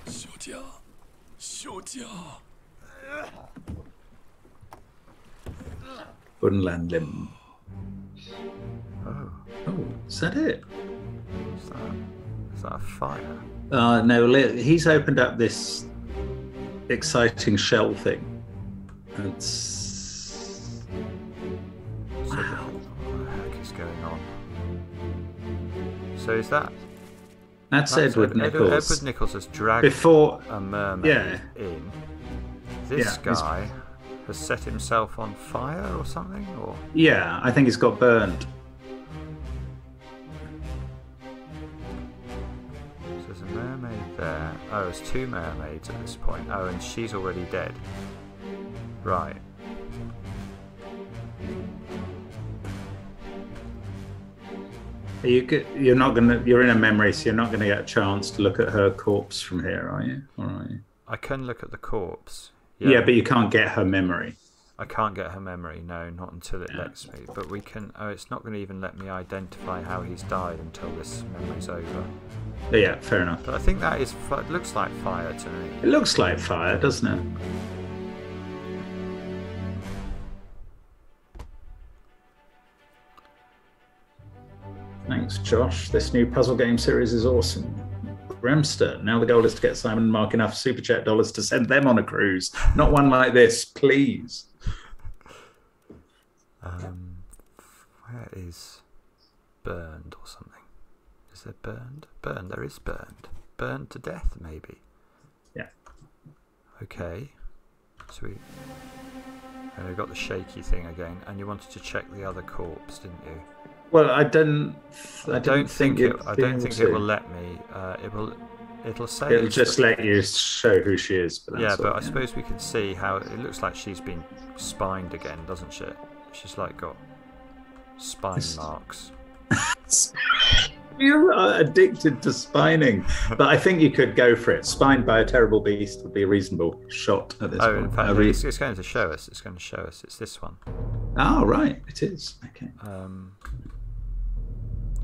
小家，小家。 Bunland limb. Oh, Oh, is that it? is that a fire? No, he's opened up this exciting shell thing. It's... So Wow. what the heck is going on? So is that... That's Edward Nichols. Edward Nichols has dragged Before... a mermaid Yeah. in. This Yeah, guy has set himself on fire or something? Or Yeah, I think he's got burned. so there's a mermaid there. Oh, there's two mermaids at this point. Oh, and she's already dead. Right. You're not gonna. You're in a memory, so you're not gonna get a chance to look at her corpse from here, are you? Or are you? I can look at the corpse. Yeah, but you can't get her memory. I can't get her memory, no, not until it lets me. But we can... Oh, it's not going to even let me identify how he's died until this memory's over. Yeah, fair enough. But I think that is... It looks like fire to me. It looks like fire, doesn't it? Thanks, Josh. This new puzzle game series is awesome. Remster, now the goal is to get Simon and Mark enough super chat dollars to send them on a cruise. Not one like this, please. Where is burned or something? Is there burned? Burned, there is burned. Burned to death, maybe. Yeah. Okay. So we got the shaky thing again, and you wanted to check the other corpse, didn't you? Well, I don't think it will let me. It'll say. It'll just let you show who she is. But yeah, but I suppose we can see how it looks like she's been spined again, doesn't she? She's like got spine marks. You are addicted to spining, but I think you could go for it. Spined by a terrible beast would be a reasonable shot at this point. In fact, it's going to show us. It's going to show us. It's this one. Oh, right, it is. Okay.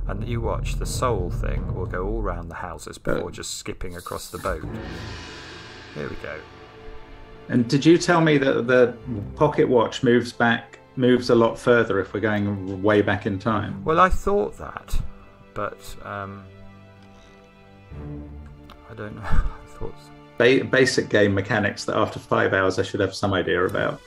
And you watch, the soul thing will go all round the houses before just skipping across the boat. Here we go. And did you tell me that the pocket watch moves a lot further if we're going way back in time? Well, I thought that, but I don't know. I thought basic game mechanics that after 5 hours I should have some idea about.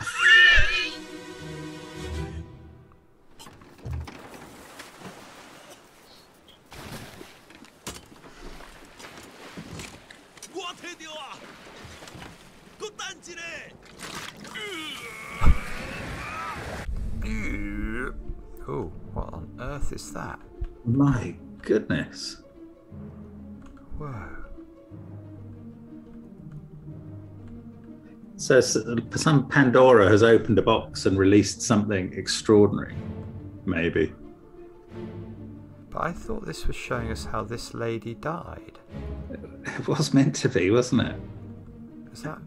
Oh, what on earth is that? My goodness. Whoa. So some Pandora has opened a box and released something extraordinary, maybe. But I thought this was showing us how this lady died. It was meant to be, wasn't it? Is that...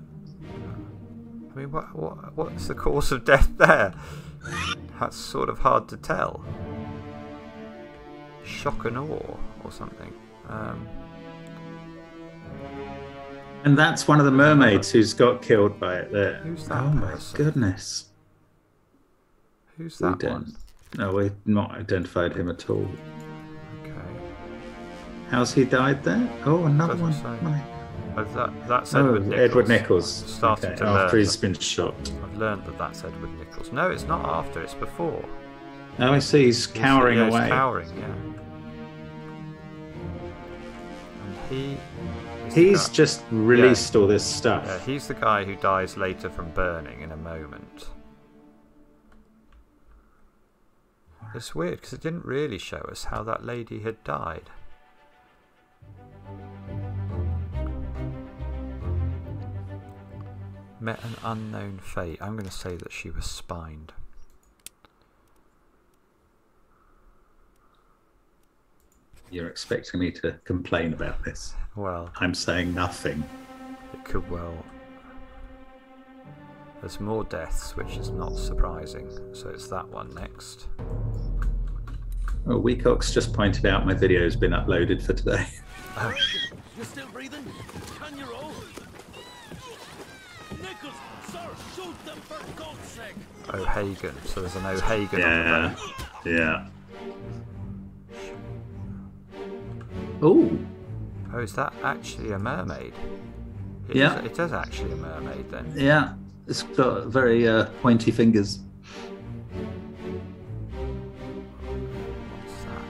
I mean, what's the cause of death there? That's sort of hard to tell. Shock and awe or something. And that's one of the mermaids who's got killed by it there. Who's that Oh my person? goodness. Who's that We one? No, we've not identified him at all. Okay. How's he died there? Oh, another Doesn't one. say. My- That's Oh, Edward Nichols. Edward Nichols. Starting Okay, to learn after he's that. been shot. I've learned that that's Edward Nichols. No, it's not after, it's before. Oh, I see. He's cowering Yeah, away. He's cowering, yeah. And He's just released all this stuff. Yeah, he's the guy who dies later from burning in a moment. It's weird because it didn't really show us how that lady had died. Met an unknown fate. I'm going to say that she was spined. You're expecting me to complain about this. Well, I'm saying nothing. it could well... There's more deaths, which is not surprising. So it's that one next. Oh, Weecox just pointed out my video's been uploaded for today. Oh. You're still breathing? Can you roll? Nichols, sir, shoot them for God's sake! O'Hagan. So there's an O'Hagan on the boat. Yeah. Oh. Oh, is that actually a mermaid? It is actually a mermaid then. Yeah. It's got very pointy fingers. What's that?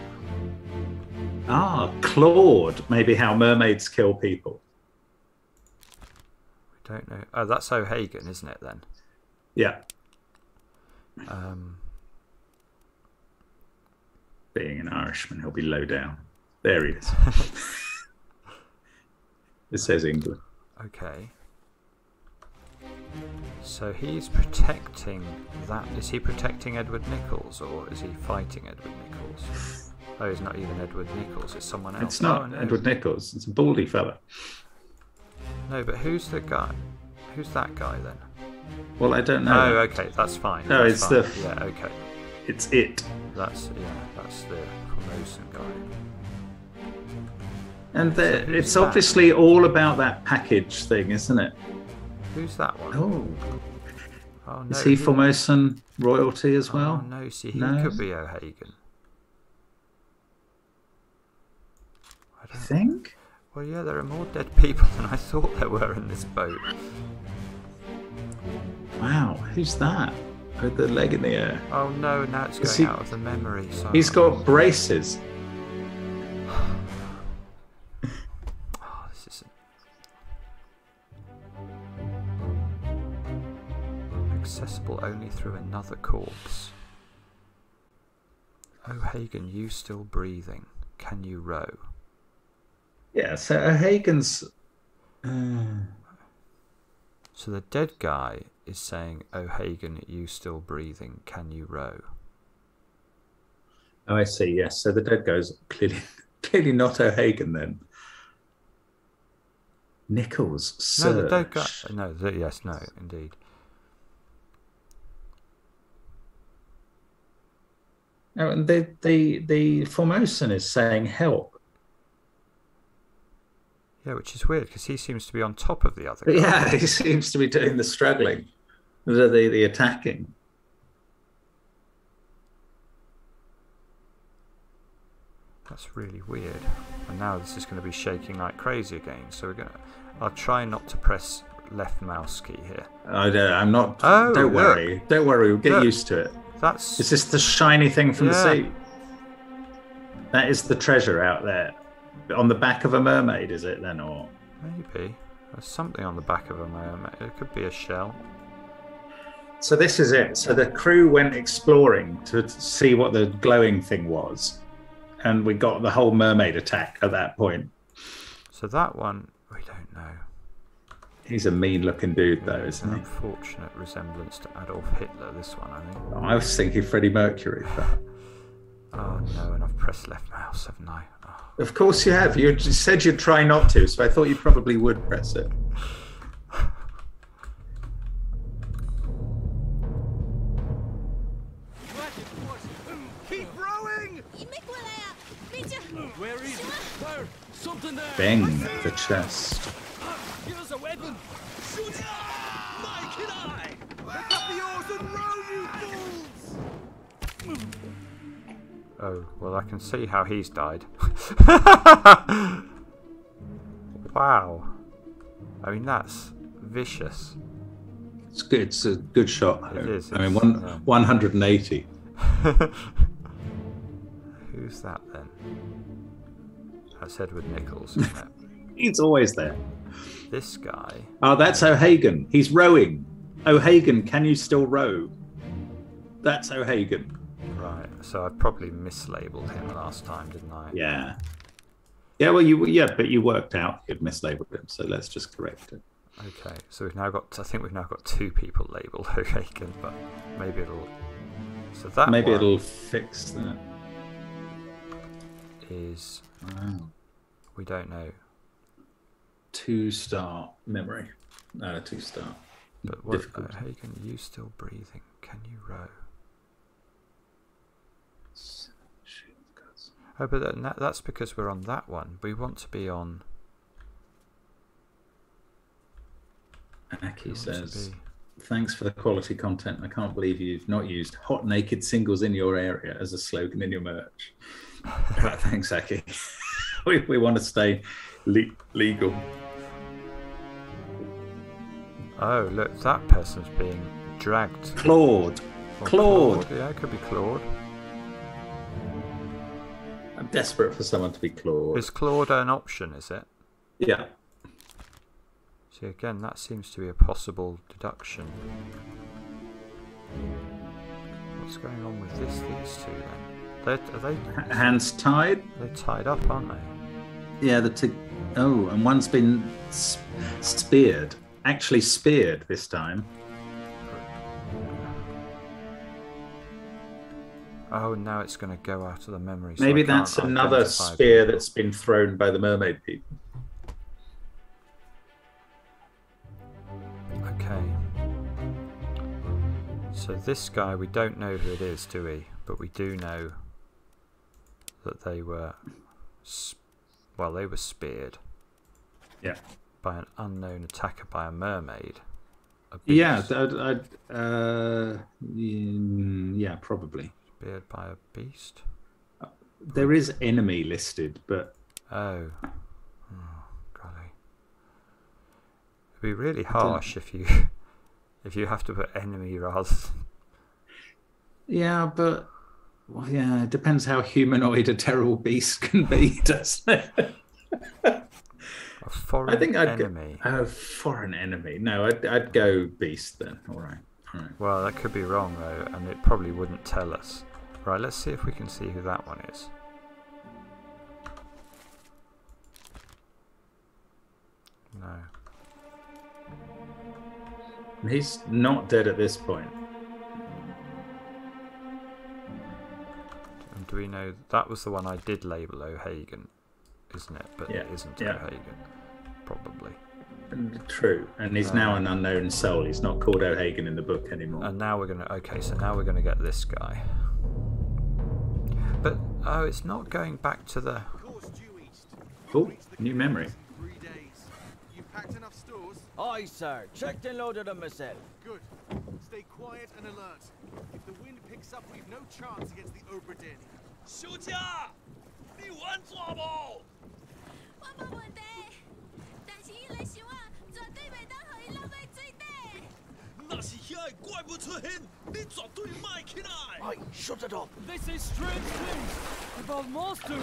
Ah, clawed. Maybe how mermaids kill people. We don't know. Oh, that's O'Hagan, isn't it then? Yeah. Um, Being an Irishman, he'll be low down. There he is. It says England. okay. So he's protecting that. Is he protecting Edward Nichols or is he fighting Edward Nichols? Oh, he's not even Edward Nichols. It's someone else. It's not no. Edward Nichols. It's a baldy fella. No, but who's the guy? Who's that guy then? Well, I don't know. Oh, okay, that's fine. No, that's it's fine. the. Yeah, okay. It's it. That's the Formosan guy. And So who's it's that? obviously all about that package thing, isn't it? Who's that one? Oh. Oh, no, Is he Formosan royalty as well? Oh, no, see, he No? could be O'Hagan. I You don't think? Well, yeah, there are more dead people than I thought there were in this boat. Wow, who's that? With the leg in the air. Oh no, now it's Is going he- out of the memory. So He's got braces. Oh, this is accessible only through another corpse. O'Hagan, you still breathing? Can you row? Yeah, so O'Hagan's. So the dead guy is saying, O'Hagan, you still breathing? Can you row? Oh, I see. Yes. So the dead guy's clearly not O'Hagan then. Nichols. No, the dead guy. Search. No, yes, no, indeed. Oh, and the Formosan is saying help. Yeah, which is weird because he seems to be on top of the other guy. Yeah, he seems to be doing the struggling, the attacking. That's really weird. And now this is going to be shaking like crazy again. So we're gonna. I'll try not to press left mouse key here. I'm not. Oh, don't look. worry. Don't worry. We'll get Look. used to it. That's. Is this the shiny thing from Yeah. the sea? That is the treasure out there. On the back of a mermaid, is it then, or? Maybe. There's something on the back of a mermaid. It could be a shell. So this is it. So the crew went exploring to see what the glowing thing was, and we got the whole mermaid attack at that point. So that one, we don't know. He's a mean-looking dude, though, It's an isn't he? unfortunate resemblance to Adolf Hitler, this one, I think. I was thinking Freddie Mercury. But... Oh no, and I've pressed left mouse, haven't I? Oh. Of course you have. You just said you'd try not to, so I thought you probably would press it. Keep rowing! Where is it? Where? Something there! Bang the chest. Here's a weapon! Shoot! Mike and I! Pick up the oars and row, you fools! Oh, well, I can see how he's died. Wow. I mean, that's vicious. It's good. It's a good shot. It is, I mean, it's, 180. Who's that then? That's Edward Nichols, isn't it? He's always there. This guy. Oh, that's O'Hagan. He's rowing. O'Hagan, can you still row? That's O'Hagan. Right, so I probably mislabeled him last time, didn't I? Yeah. Yeah, well, but you worked out you'd mislabeled him, so let's just correct it. Okay, so we've now got. I think we've now got two people labelled O'Hagan, but maybe it'll. So that Maybe one it'll fix that. is. Wow. We don't know. 2-star memory. No, 2-star. But what, Hagen, you still breathing? Can you row? Oh, but that's because we're on that one. We want to be on... Aki says, thanks for the quality content. I can't believe you've not used hot naked singles in your area as a slogan in your merch. Right, thanks, Aki. we want to stay legal. Oh, look, that person's being dragged. Claude. Claude. Yeah, it could be Claude. I'm desperate for someone to be Claude. Is Claude an option, is it? Yeah. See, again, that seems to be a possible deduction. What's going on with these two then? Are they hands tied? They're tied up, aren't they? Yeah, oh, and one's been speared. Actually speared this time. Oh, now it's going to go out of the memory. So maybe that's another spear that's been thrown by the mermaid people. Okay. So this guy, we don't know who it is, do we? But we do know that they were, they were speared. Yeah. By an unknown attacker, by a mermaid. Yeah, yeah, probably. Speared by a beast. There is enemy listed, but oh, golly, it'd be really harsh if you have to put enemy rather. Yeah, but it depends how humanoid a terrible beast can be, doesn't it? A foreign enemy. A foreign enemy. No, I'd go beast then. All right. Well, that could be wrong though, and it probably wouldn't tell us. Right, let's see if we can see who that one is. No. He's not dead at this point. And do we know that was the one I did label O'Hagan, isn't it? But it isn't O'Hagan. Probably. True, and he's now an unknown soul. He's not called O'Hagan in the book anymore. And now we're gonna now we're gonna get this guy. But it's not going back to the. Oh, new memory. 3 days. You packed enough stores? Aye, sir. Checked and loaded them myself. Good. Stay quiet and alert. If the wind picks up, we've no chance against the Obra Dinn. 休假，你玩做不？我冇问题，但是伊来想啊，绝对袂当互伊落去水底。那是遐个怪物出现，你绝对卖起来。Aye, shut it up. They say strange things about monsters.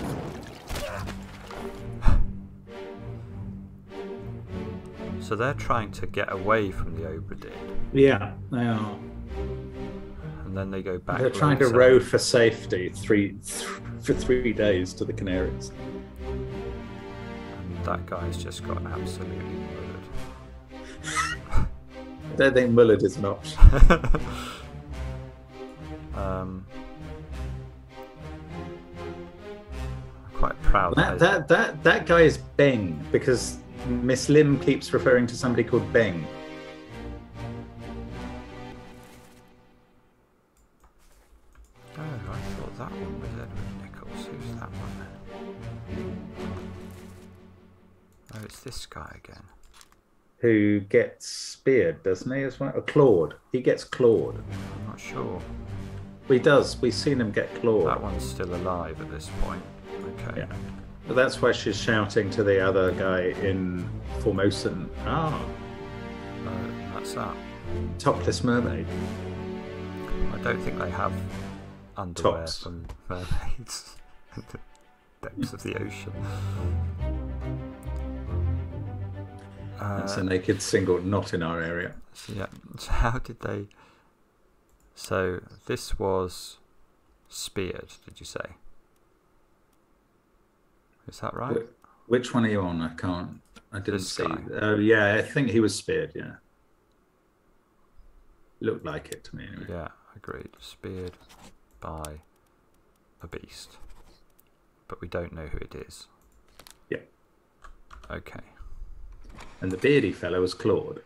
So they're trying to get away from the Obra Dinn. Yeah, they are. And then they go back. They're trying to row for safety for 3 days to the Canaries. And that guy's just got absolutely murdered. I don't think mullered is an option. I'm quite proud. That guy is Beng, because Miss Lim keeps referring to somebody called Beng. Oh, I thought that one was Edward Nichols. Who's that one then? Oh, it's this guy again. Who gets speared, doesn't he, as well? Or clawed. He gets clawed. I'm not sure. He does. We've seen him get clawed. That one's still alive at this point. Okay. Yeah. But that's why she's shouting to the other guy in Formosan. That's that. Topless mermaid. I don't think they have underwear Tops. from mermaids in the depths of the ocean. That's a naked single, not in our area. So, yeah. So how did they? So this was speared. Did you say? Is that right? Which one are you on? I didn't This see. guy. Oh, yeah, I think he was speared, yeah. Looked like it to me, anyway. Yeah, agreed. Speared by a beast. But we don't know who it is. Yeah. Okay. And the beardy fellow was clawed.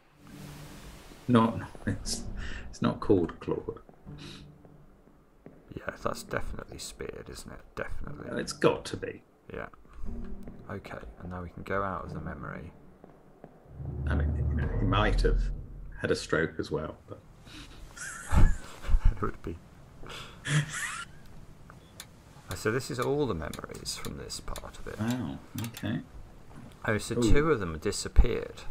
Not it's not called Claude. Yeah, that's definitely speared, isn't it? Definitely. It's got to be. Yeah. Okay, and now we can go out of the memory. I mean, you know, he might have had a stroke as well, but it would be. So this is all the memories from this part of it. Wow. Okay. Oh, so two of them have disappeared.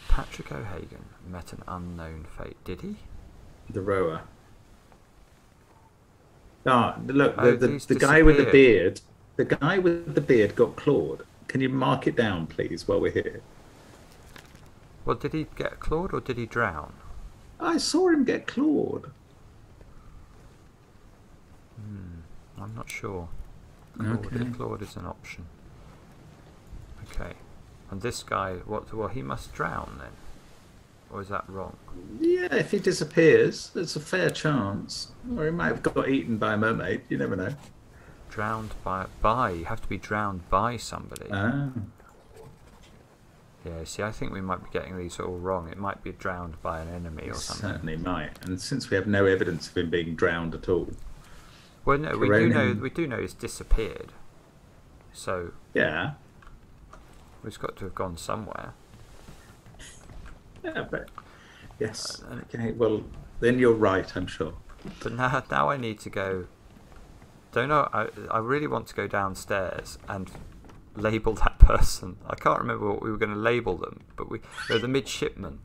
Patrick O'Hagan met an unknown fate. Did he? The rower. Ah, look, Oh, the guy with the beard. The guy with the beard got clawed. Can you mark it down, please, while we're here? Well, did he get clawed or did he drown? I saw him get clawed. I'm not sure. Okay. Clawed is an option. Okay. And this guy, well, he must drown then? Or is that wrong? Yeah, if he disappears, there's a fair chance. Or he might have got eaten by a mermaid. You never know. Drowned by you have to be drowned by somebody. Ah. Yeah, see, I think we might be getting these all wrong. It might be drowned by an enemy or something. Certainly might. And since we have no evidence of him being drowned at all. Well, no, we do know he's disappeared. So yeah, he's got to have gone somewhere. Yeah, but yes. Okay. Well, then you're right. I'm sure. But now I need to go. Don't know. I really want to go downstairs and label that person. I can't remember what we were going to label them, but the midshipman.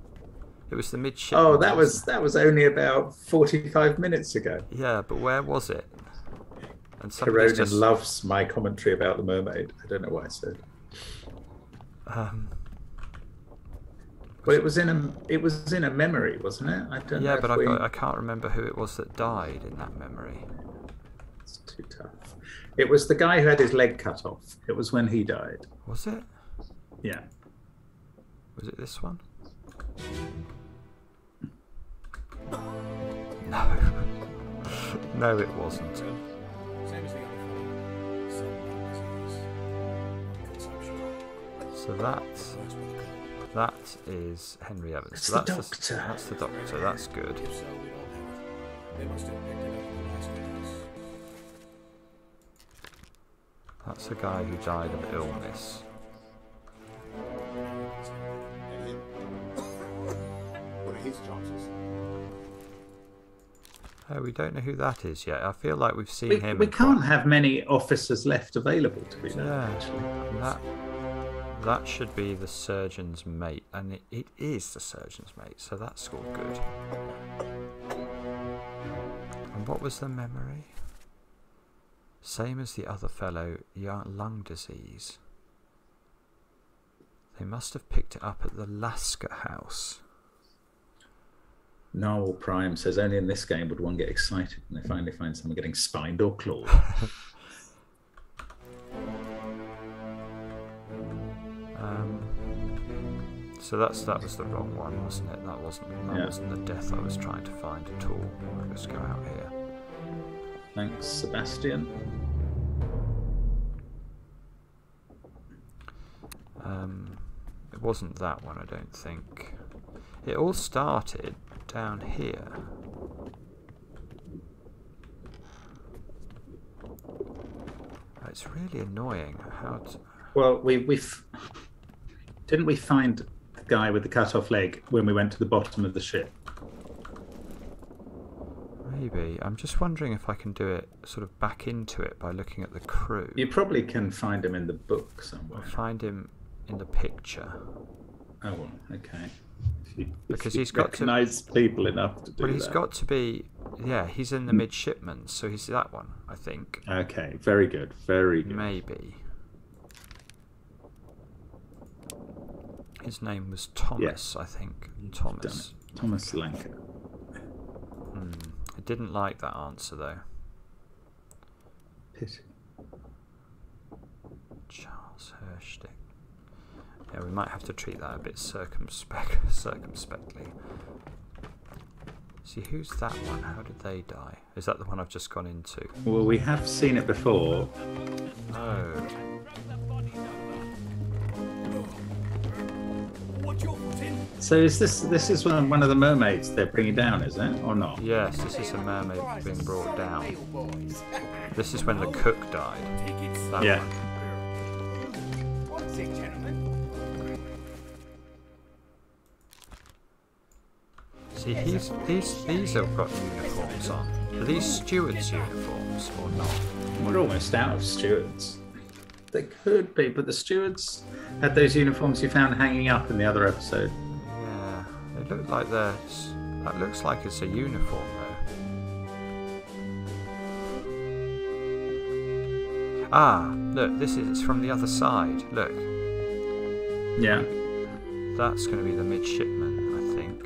It was the midshipman. Oh, that was only about 45 minutes ago. Yeah, but where was it? And Corona loves my commentary about the mermaid. I don't know why I said. Well, it was in a memory, wasn't it? I don't know. Yeah, but I can't remember who it was that died in that memory. It's too tough. It was the guy who had his leg cut off. It was when he died. Was it? Yeah. Was it this one? No. No, it wasn't. So that is Henry Evans. So that's the doctor. That's the doctor. That's good. That's a guy who died of illness. What are his chances? Oh, we don't know who that is yet. I feel like we've seen him. We can't have many officers left available to be there. Yeah, that should be the surgeon's mate, and it is the surgeon's mate, so that's all good. And what was the memory? Same as the other fellow, lung disease. They must have picked it up at the Lasker house. Narwhal Prime says only in this game would one get excited when they finally find someone getting spined or clawed. So that was the wrong one, wasn't it? That wasn't the death I was trying to find at all. Let's go out here. Thanks, Sebastian. It wasn't that one, I don't think. It all started down here. It's really annoying. Well, didn't we find the guy with the cut-off leg when we went to the bottom of the ship? Maybe. I'm just wondering if I can do it sort of back into it by looking at the crew. You probably can find him in the book somewhere. I'll find him in the picture. Oh, well, okay. Because he's got to recognize people enough to do that. Well, he's got to be. Yeah, he's in the midshipman, so he's that one, I think. Okay, very good, very good. Maybe. His name was Thomas, I think. Thomas. Thomas Lanker. I didn't like that answer, though. Pity. Charles Hirschdick. Yeah, we might have to treat that a bit circumspectly. See, who's that one? How did they die? Is that the one I've just gone into? Well, we have seen it before. Oh. Watch your foot in. So is this is one of the mermaids they're bringing down, is it, or not? Yes, this is a mermaid being brought down. This is when the cook died. That Yeah. one. What's it, gentlemen? See, these have got uniforms on. Are these stewards' uniforms or not? We're almost out of stewards. They could be, but the stewards had those uniforms you found hanging up in the other episode. Yeah, they look like they're. That looks like it's a uniform though. Ah, look, this is from the other side. Look. Yeah. That's going to be the midshipman, I think.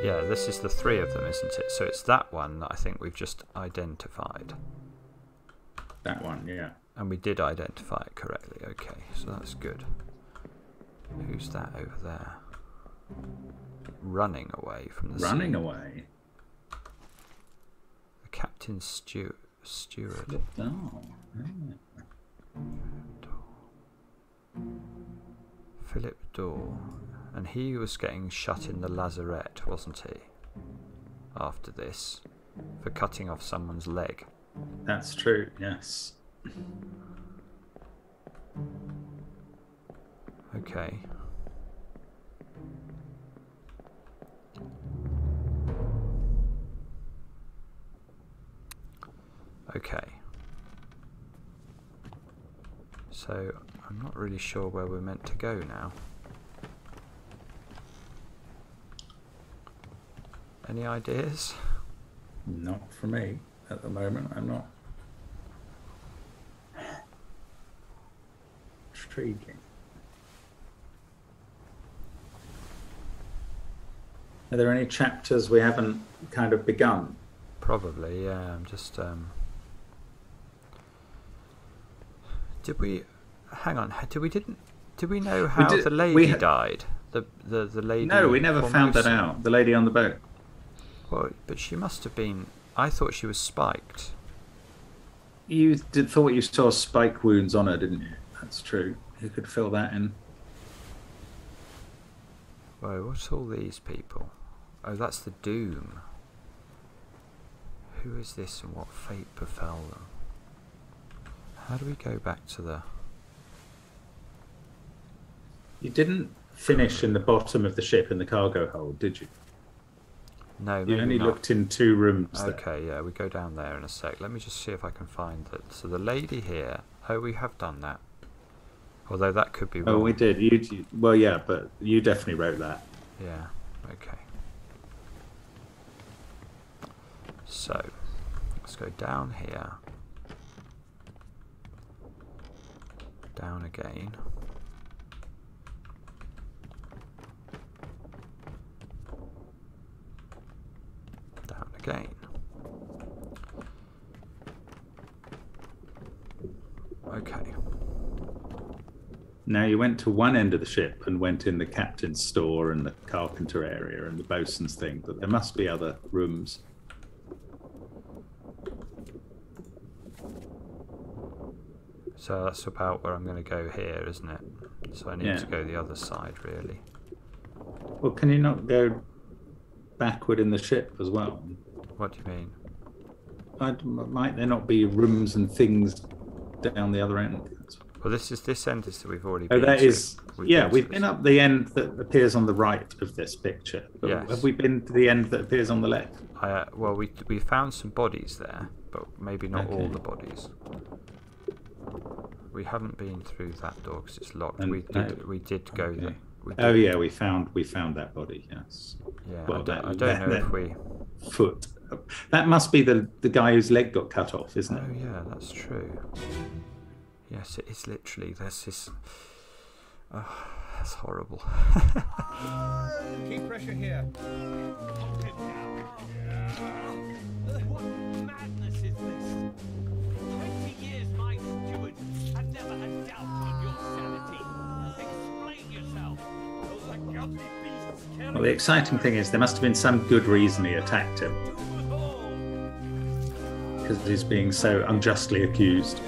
Yeah, this is the three of them, isn't it? So it's that one that I think we've just identified. That one, yeah. And we did identify it correctly. Okay, so that's good. Who's that over there? Running away from the Running scene. away? The captain's steward. Oh. Philip Dorr. And he was getting shut in the lazarette, wasn't he? After this. For cutting off someone's leg. That's true, yes. Okay. Okay. So, I'm not really sure where we're meant to go now. Any ideas? Not for me at the moment. I'm not. Intriguing. Are there any chapters we haven't kind of begun? Probably, yeah. I'm just. Did we? Hang on. Did we know how the lady died? The lady. No, we never found that out. The lady on the boat. Well, but she must have been. I thought she was spiked. You thought you saw spike wounds on her, didn't you? That's true. You could fill that in. Whoa, what's all these people? Oh, that's the Doom. Who is this and what fate befell them? How do we go back to the... You didn't finish in the bottom of the ship in the cargo hold, did you? No, you only looked in 2 rooms. Okay, yeah, we go down there in a sec. Let me just see if I can find it. So the lady here. Oh, we have done that. Although that could be wrong. Oh, we did. You well, yeah, but you definitely wrote that. Yeah. Okay. So let's go down here. Down again. Down again. Okay. Now you went to one end of the ship and went in the captain's store and the carpenter area and the bosun's thing, but there must be other rooms. So that's about where I'm going to go here, isn't it? So I need to go the other side, really. Well, can you not go backward in the ship as well? What do you mean? Might there not be rooms and things down the other end? Well, this end is that we've already been. Oh, that to. is. We've been up the end that appears on the right of this picture. But yes. Have we been to the end that appears on the left? Well, we found some bodies there, but maybe not all the bodies. We haven't been through that door because it's locked. We did go there. We found that body. Yes. Yeah. Well, I don't know if we. Foot. That must be the guy whose leg got cut off, isn't it? Oh yeah, that's true. Yes, it is literally. There's this. Oh, that's horrible. Keep pressure here. What madness is this? 20 years my steward had never a doubt on your sanity. Explain yourself. Those ungodly beasts carry Well, the exciting thing is there must have been some good reason he attacked him. Because because he's being so unjustly accused.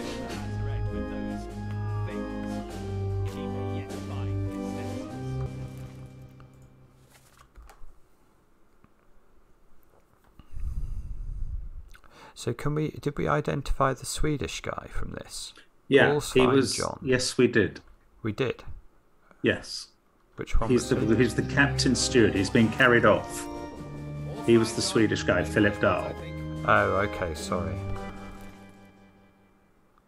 So did we identify the Swedish guy from this? Yeah, he was John. Yes, we did. We did. Yes. Which one? He's the captain steward. He's been carried off. He was the Swedish guy, Philip Dahl. Oh, okay, sorry.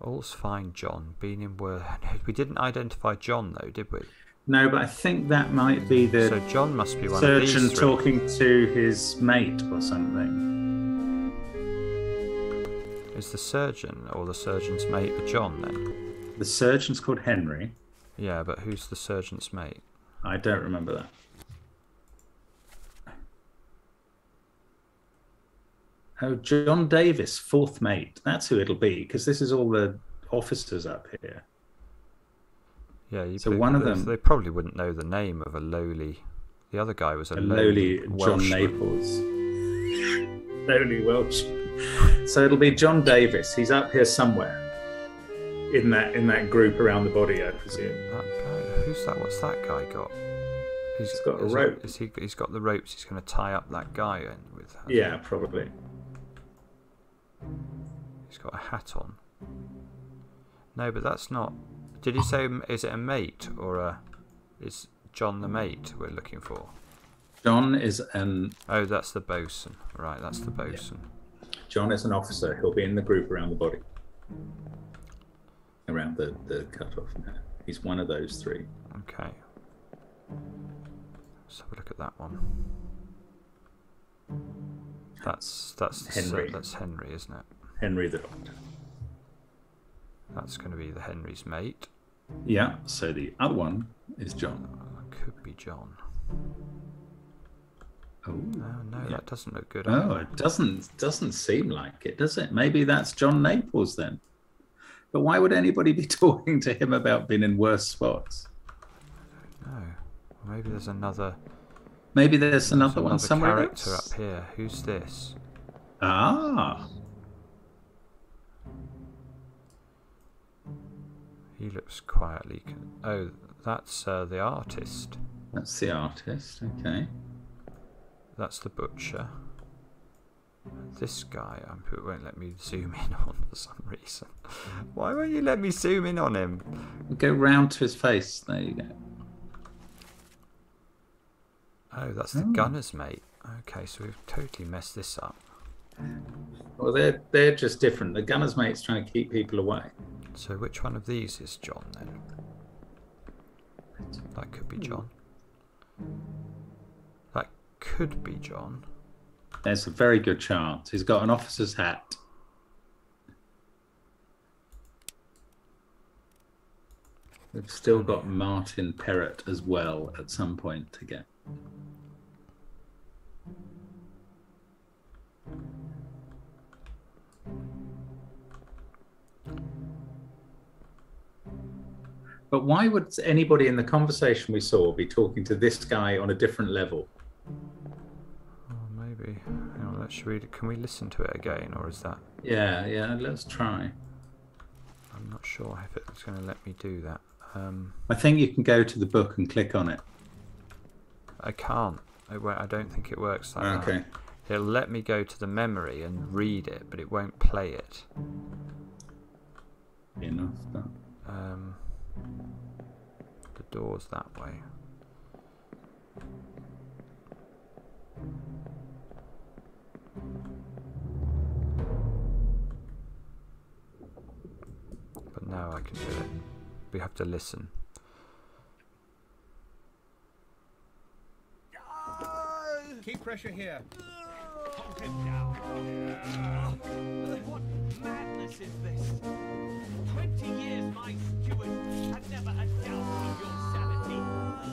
All's fine, John. Been in work. We didn't identify John though, did we? No, but I think that might be the so John must be one of these surgeon three. talking to his mate or something. Is the surgeon or the surgeon's mate John then? The surgeon's called Henry. Yeah, but who's the surgeon's mate? I don't remember that. Oh, John Davis, fourth mate. That's who it'll be, because this is all the officers up here. Yeah, so one of them. They probably wouldn't know the name of a lowly. The other guy was a lowly John Naples. Lowly Welsh. So it'll be John Davis. He's up here somewhere in that group around the body, I presume. That guy, who's that? What's that guy got? He's got a rope. He's got the ropes. He's going to tie up that guy in with. Yeah, probably. He's got a hat on. No, but that's not. Did he say? Is it a mate or a? Is John the mate we're looking for? John is an. Oh, that's the bosun. Right, that's the bosun. Yeah. John is an officer. He'll be in the group around the body. Around the cut-off. He's one of those three. Okay. Let's have a look at that one. That's Henry. That's Henry, isn't it? Henry the Doctor. That's going to be the Henry's mate. Yeah. So the other one is John. Could be John. Oh no, yeah. That doesn't look good. Oh, it doesn't seem like it, does it? Maybe that's John Naples then. But why would anybody be talking to him about being in worse spots? I don't know. Maybe there's another. Maybe there's another one somewhere character else. Up here. Who's this? Ah. He looks quietly. Oh, that's the artist. That's the artist. Okay. That's the butcher. This guy, it won't let me zoom in on for some reason. Why won't you let me zoom in on him? Go round to his face. There you go. Oh, that's the gunner's mate. Okay, so we've totally messed this up. Well, they're just different. The gunner's mate's trying to keep people away. So which one of these is John then? That could be John. That could be John. There's a very good chance. He's got an officer's hat. We've still got Martin Perrott as well at some point to get. But why would anybody in the conversation we saw be talking to this guy on a different level? Oh, maybe. Hang on, let's read it. Can we listen to it again, or is that? Yeah, let's try. I'm not sure if it's going to let me do that. I think you can go to the book and click on it. I can't. I don't think it works like that. It'll let me go to the memory and read it, but it won't play it. Enough done. The door's that way. But now I can do it. We have to listen. Keep pressure here. Hold him down. What madness is this? 20 years my steward had never a doubt of your sanity.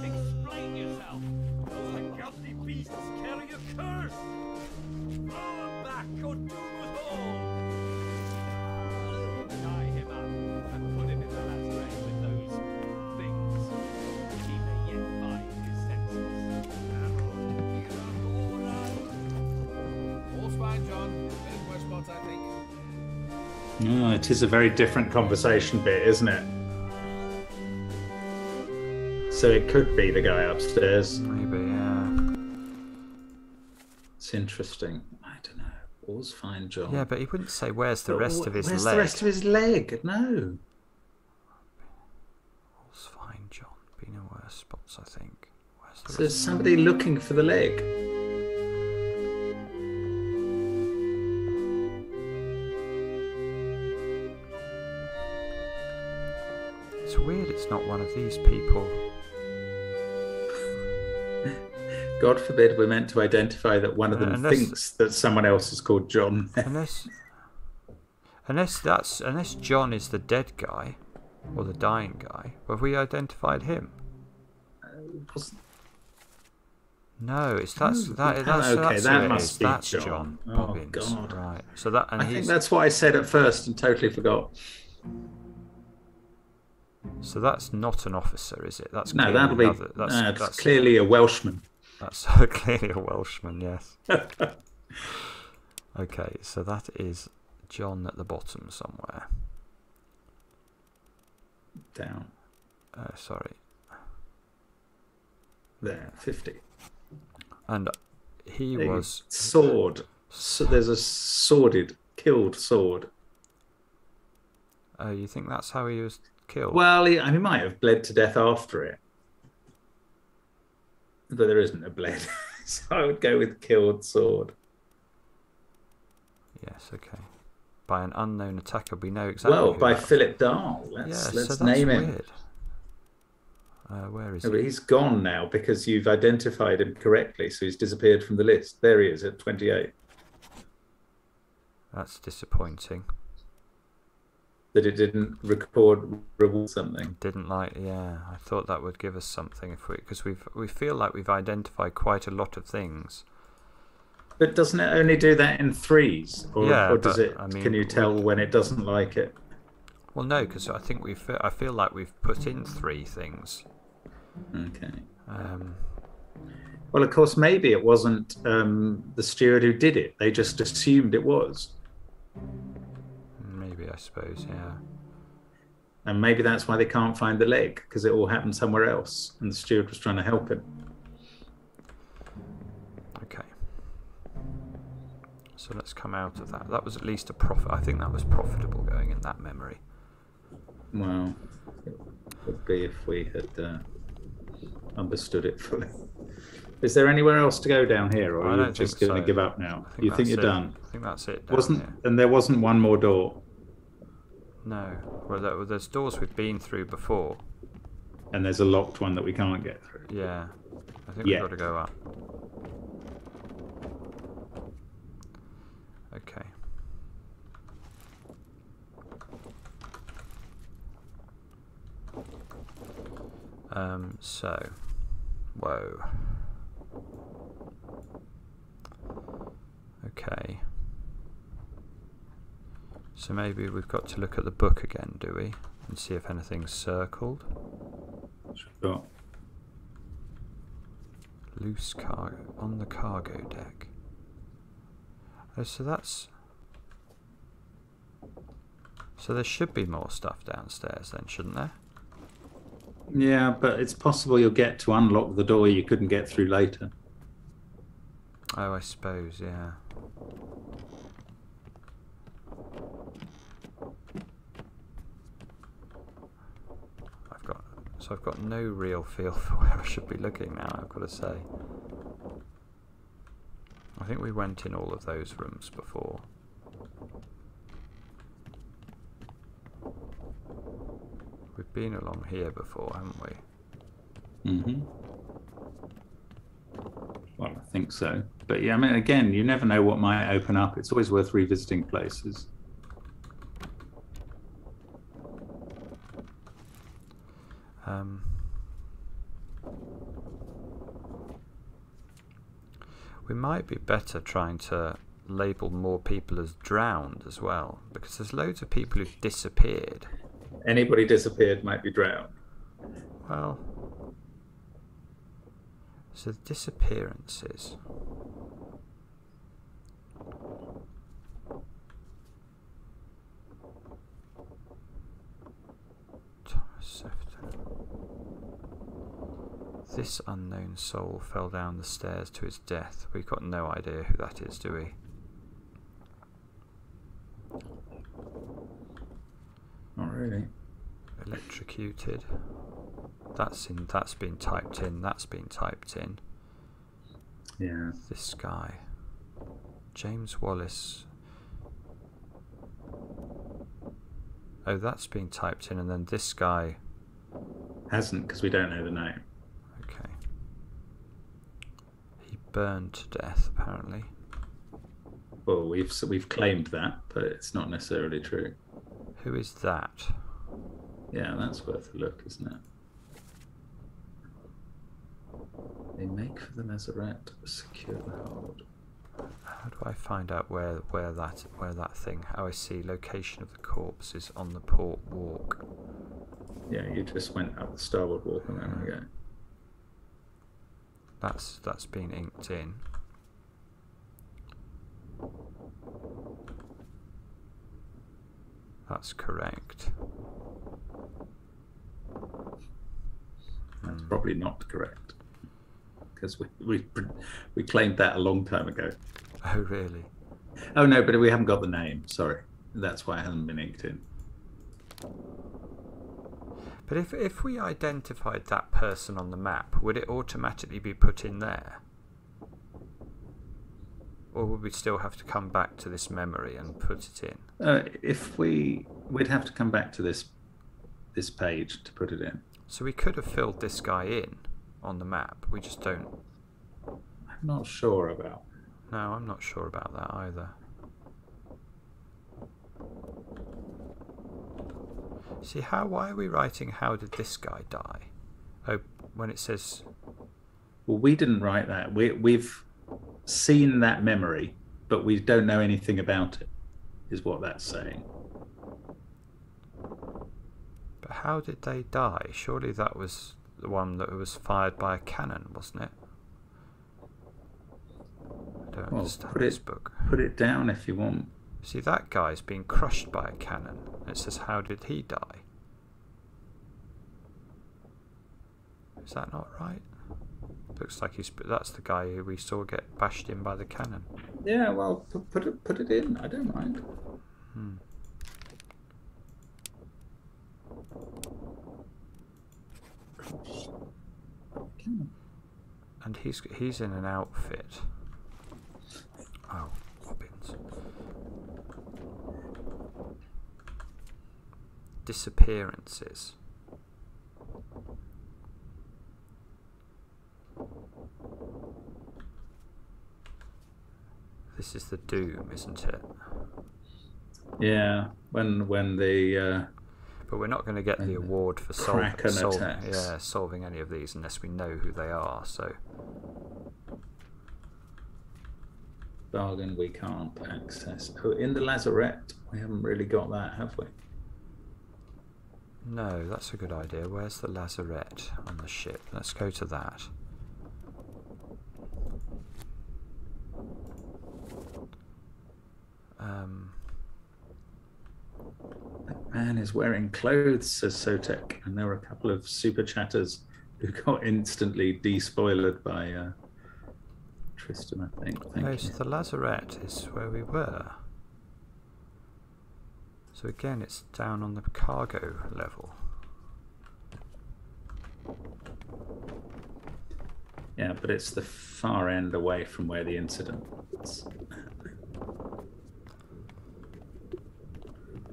Explain yourself. Those ungodly beasts carry a curse. Throw them back or doom us all. Tie him up and put him in the last grave with those things. He may yet find his senses. All's fine, John. Been in worse spots, I think. Oh, it is a very different conversation bit, isn't it? So it could be the guy upstairs. Maybe, yeah. It's interesting. I don't know. All's fine, John. Yeah, but he wouldn't say where's the rest of his leg. Where's the rest of his leg? No. All's fine, John. Been in worse spots, I think. So there's somebody looking for the leg. It's weird it's not one of these people. God forbid we're meant to identify that one of them thinks that someone else is called John. unless John is the dead guy or the dying guy. Have we identified him? No, that must be John. Bobbins. Oh God! Right. So that, and I think that's what I said at first and totally forgot. So that's not an officer, is it? That's no, that'll be. That's clearly a Welshman. That's clearly a Welshman, yes. Okay, so that is John at the bottom somewhere. Down. Sorry. There, 50. And he was... Sword. So there's a killed sword. Oh, you think that's how he was killed? Well, he might have bled to death after it. But there isn't a bled. So I would go with killed sword. Yes, okay. By an unknown attacker, we know exactly. Well, by Philip Dahl. Let's name him. Weird. Where is he? But he's gone now because you've identified him correctly, so he's disappeared from the list. There he is at 28. That's disappointing. That it didn't reward something. Yeah. I thought that would give us something because we feel like we've identified quite a lot of things. But doesn't it only do that in threes, or does it? I mean, can you tell when it doesn't like it? Well, no, because I think I feel like we've put in 3 things. Okay. Well, of course, maybe it wasn't the steward who did it. They just assumed it was. Maybe, I suppose, yeah. And maybe that's why they can't find the leg, because it all happened somewhere else, and the steward was trying to help him. Okay. So let's come out of that. That was at least a profit. I think that was profitable going in that memory. Well, it would be if we had understood it fully. Is there anywhere else to go down here, or are you just going to give up now? You think you're done? I think that's it. And there wasn't one more door? No. Well, there's doors we've been through before. And there's a locked one that we can't get through. Yeah. I think we've got to go up. Okay. So, whoa. Okay. So maybe we've got to look at the book again, do we? And see if anything's circled. Sure. Loose cargo on the cargo deck. Oh, so that's... So there should be more stuff downstairs then, shouldn't there? Yeah, but it's possible you'll get to unlock the door you couldn't get through later. Oh, I suppose, yeah. I've got no real feel for where I should be looking now, I've got to say. I think we went in all of those rooms before. We've been along here before, haven't we? Mm-hmm. Well, I think so. But yeah, I mean, again, you never know what might open up. It's always worth revisiting places. We might be better trying to label more people as drowned as well, because there's loads of people who've disappeared. Anybody disappeared might be drowned. Well, so the disappearances. This unknown soul fell down the stairs to its death. We've got no idea who that is, do we? Not really. Electrocuted. That's been typed in. That's been typed in. Yeah. This guy. James Wallace. Oh, that's been typed in, and then this guy Hasn't, because we don't know the name. Okay. He burned to death, apparently. Well, we've claimed that, but it's not necessarily true. Who is that? Yeah, that's worth a look, isn't it? They make for the lazarette, secure the hold. How do I find out where that thing? Oh, I see. Location of the corpse is on the port walk. Yeah, you just went up the starboard walk a moment ago. That's been inked in. That's correct. That's probably not correct, because we claimed that a long time ago. Oh, really? Oh no, but we haven't got the name. Sorry, that's why it hasn't been inked in. But if we identified that person on the map, would it automatically be put in there? Or would we still have to come back to this memory and put it in? We'd have to come back to this page to put it in. So we could have filled this guy in on the map. We just don't. I'm not sure about. No, I'm not sure about that either. See, why are we writing how did this guy die? Oh, when it says... Well, we didn't write that. We've seen that memory, but we don't know anything about it, is what that's saying. But how did they die? Surely that was the one that was fired by a cannon, wasn't it? I don't understand this book. Put it down if you want. See, that guy's been crushed by a cannon. It says, how did he die? Is that not right? Looks like that's the guy who we saw get bashed in by the cannon. Yeah, well, put it in. I don't mind. And he's in an outfit. Oh, Robbins. Disappearances. This is the doom, isn't it? Yeah, when the but we're not going to get the award for solving any of these unless we know who they are. So bargain we can't access. Oh, in the lazarette, we haven't really got that, have we? No, that's a good idea. Where's the lazarette on the ship? Let's go to that. That man is wearing clothes, says Sotek, and there were a couple of super chatters who got instantly despoiled by Tristan, I think. So the lazarette is where we were. So again, it's down on the cargo level. Yeah, but it's the far end away from where the incident was.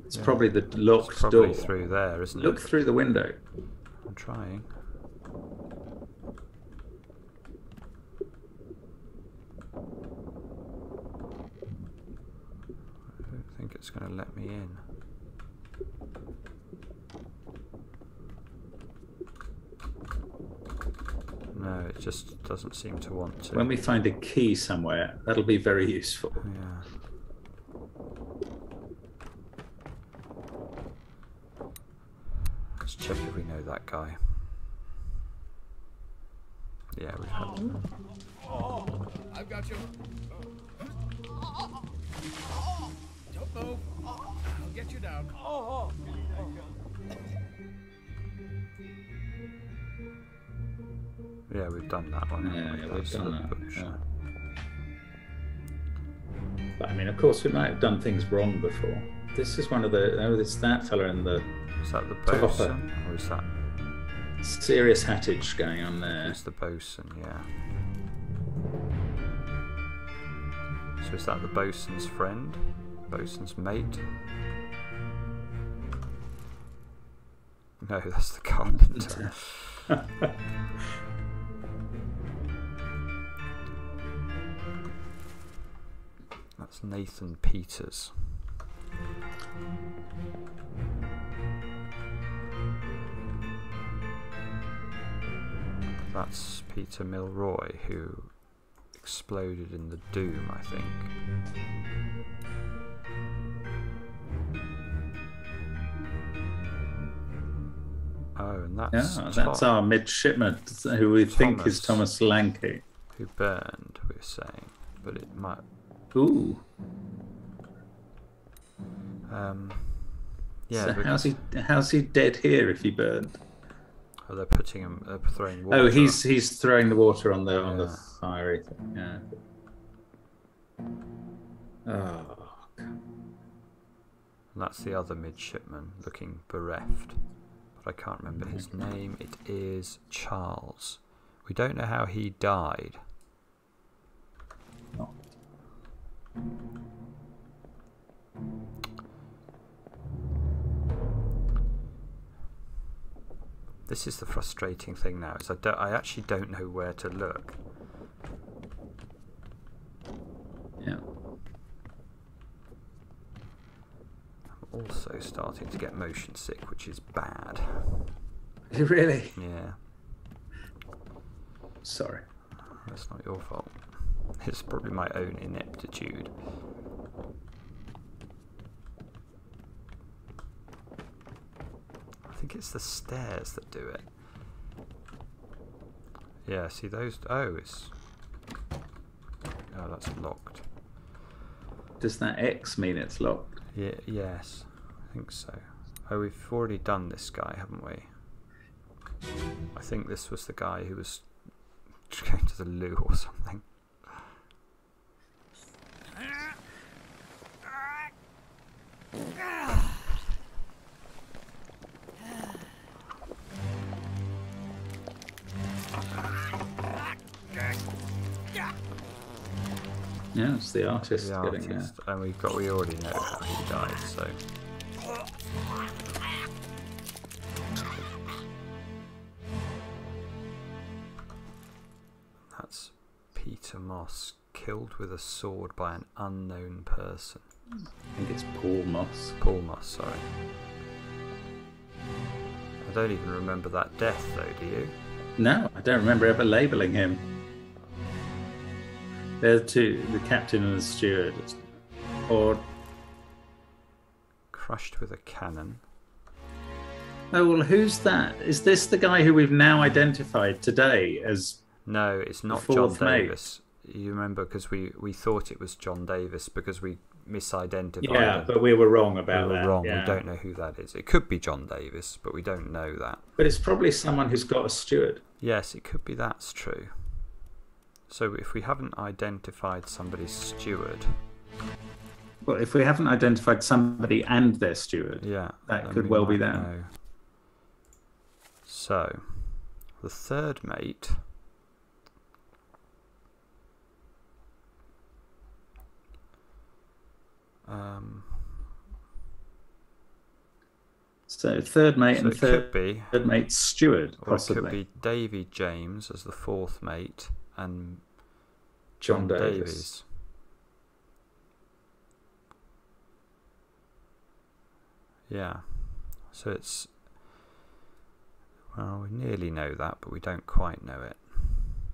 It's probably the locked door. Through there, isn't it? Look through the window. I'm trying. I don't think it's going to let me in. No, it just doesn't seem to want to. When we find a key somewhere, that'll be very useful. Yeah. Let's check if we know that guy. Yeah, we've had him. Oh, I've got you. Don't move. I'll get you down. Yeah, we've done that one. Yeah, we've done that. Butcher. Yeah. But I mean, of course, we might have done things wrong before. This is one of the. Oh, this that fella in the. Is that the bosun, or is that serious hattage going on there? It's the bosun, yeah. So is that the bosun's friend? Bosun's mate? No, that's the carpenter. That's Nathan Peters. That's Peter Milroy, who exploded in the Doom, I think. Oh, and that's our midshipman, who we think is Thomas Lanky. Who burned, we're saying, but it might. Ooh. Yeah. So how's he dead here if he burned? Oh, they're putting him. They're throwing water. Oh, he's throwing the water on the fiery thing. Yeah. Oh. And that's the other midshipman, looking bereft, but I can't remember his name. It is Charles. We don't know how he died. Oh. This is the frustrating thing now, is I actually don't know where to look. Yeah. I'm also starting to get motion sick, which is bad. Really? Yeah. Sorry. That's not your fault. It's probably my own ineptitude. I think it's the stairs that do it. Yeah, see those? Oh, it's... Oh, that's locked. Does that X mean it's locked? Yeah, yes, I think so. Oh, we've already done this guy, haven't we? I think this was the guy who was going to the loo or something. Yeah, it's the artist. The artist, and we already know how he died, so. That's Peter Moss, killed with a sword by an unknown person. I think it's Paul Moss. Paul Moss, sorry. I don't even remember that death, though, do you? No, I don't remember ever labelling him. They're two, the captain and the steward. Or... Crushed with a cannon. Oh, well, who's that? Is this the guy who we've now identified today as... No, it's not John Davis. You remember, because we thought it was John Davis because we misidentified Yeah, him. But we were wrong about that. We were wrong. Yeah. We don't know who that is. It could be John Davis, but we don't know that. But it's probably someone who's got a steward. Yes, it could be that's true. So if we haven't identified somebody's steward... Well, if we haven't identified somebody and their steward, yeah, that could well be that. Know. So, the third mate... So third mate so and third mate's steward, possibly. Or it could be Davy James as the fourth mate and John Davies. Yeah. So it's... Well, we nearly know that, but we don't quite know it.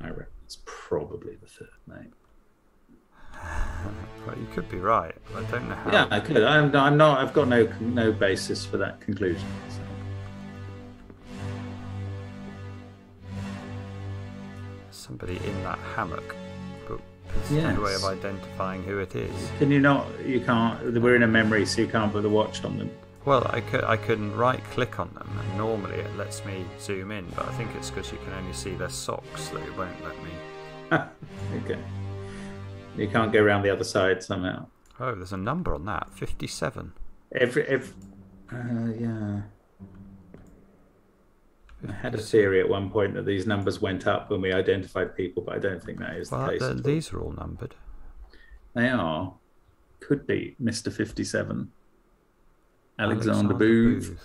I reckon it's probably the third mate. Well, you could be right. I don't know how. Yeah, I could. I'm not. I've got no basis for that conclusion. So. Somebody in that hammock, but there's no way of identifying who it is. Can you not? You can't. We're in a memory, so you can't put the watch on them. Well, I can right click on them, and normally it lets me zoom in, but I think it's because you can only see their socks that it won't let me. Okay. You can't go around the other side somehow. Oh, there's a number on that. 57. Yeah. I had a theory at one point that these numbers went up when we identified people, but I don't think that is the case. These are all numbered. They are. Could be Mr. 57. Alexander Booth.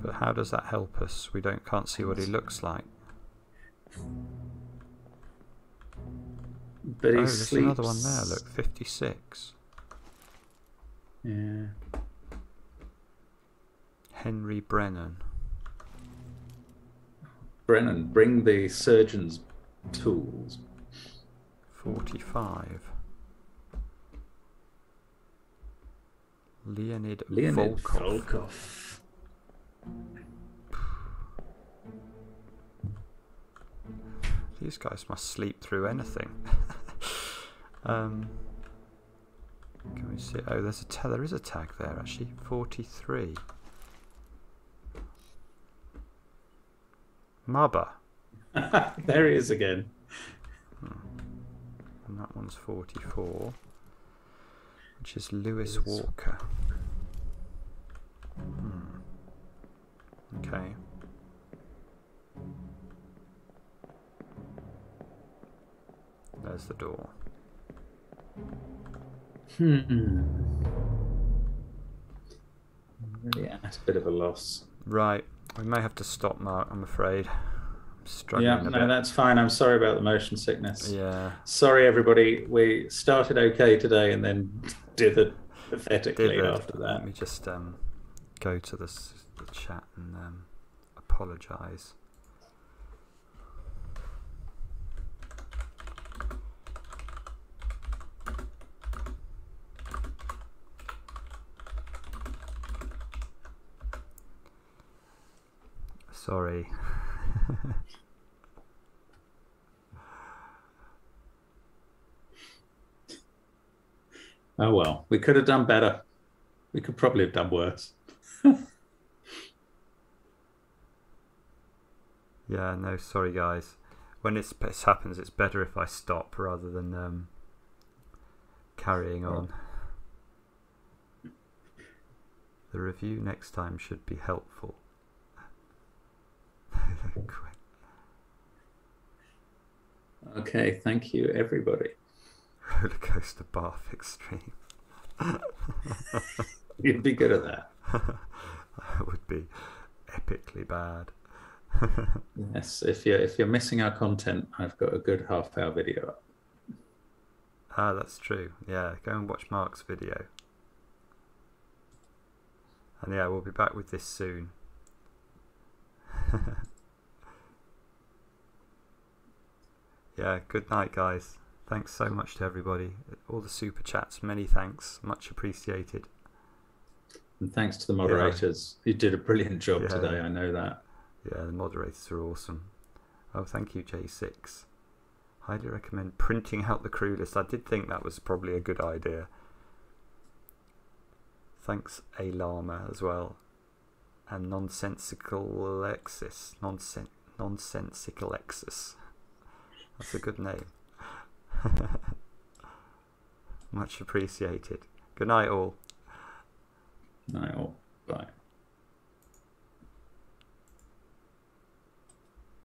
But how does that help us? We can't see what he looks like. But he there's sleeps. Another one there. Look, 56. Yeah. Henry Brennan. Brennan, bring the surgeon's tools. 45. Leonid Volkov. These guys must sleep through anything. Can we see? Oh, there is a tag there actually. 43. Mubba. There he is again. And that one's 44, which is Lewis Walker. Okay. There's the door. Really at a bit of a loss. Right. We may have to stop, Mark, I'm afraid. I'm struggling a bit. That's fine. I'm sorry about the motion sickness. Yeah. Sorry, everybody. We started okay today and then dithered pathetically after that. Let me just go to the chat and apologise. Sorry. Oh well, we could have done better. We could probably have done worse. Yeah, no, sorry guys. When this happens, it's better if I stop rather than carrying on. The review next time should be helpful. Okay, thank you, everybody. Roller coaster bath extreme. You'd be good at that. That would be epically bad. Yes, if you're missing our content, I've got a good half-hour video up. Ah, that's true. Yeah, go and watch Mark's video. And yeah, we'll be back with this soon. Yeah, good night guys. Thanks so much to everybody. All the super chats, many thanks. Much appreciated. And thanks to the moderators. You did a brilliant job today, I know that. Yeah, the moderators are awesome. Oh, thank you, J6. Highly recommend printing out the crew list. I did think that was probably a good idea. Thanks, A Llama, as well. And Nonsensical Alexis. Nonsensical Alexis. That's a good name. Much appreciated. Good night, all. Night, all.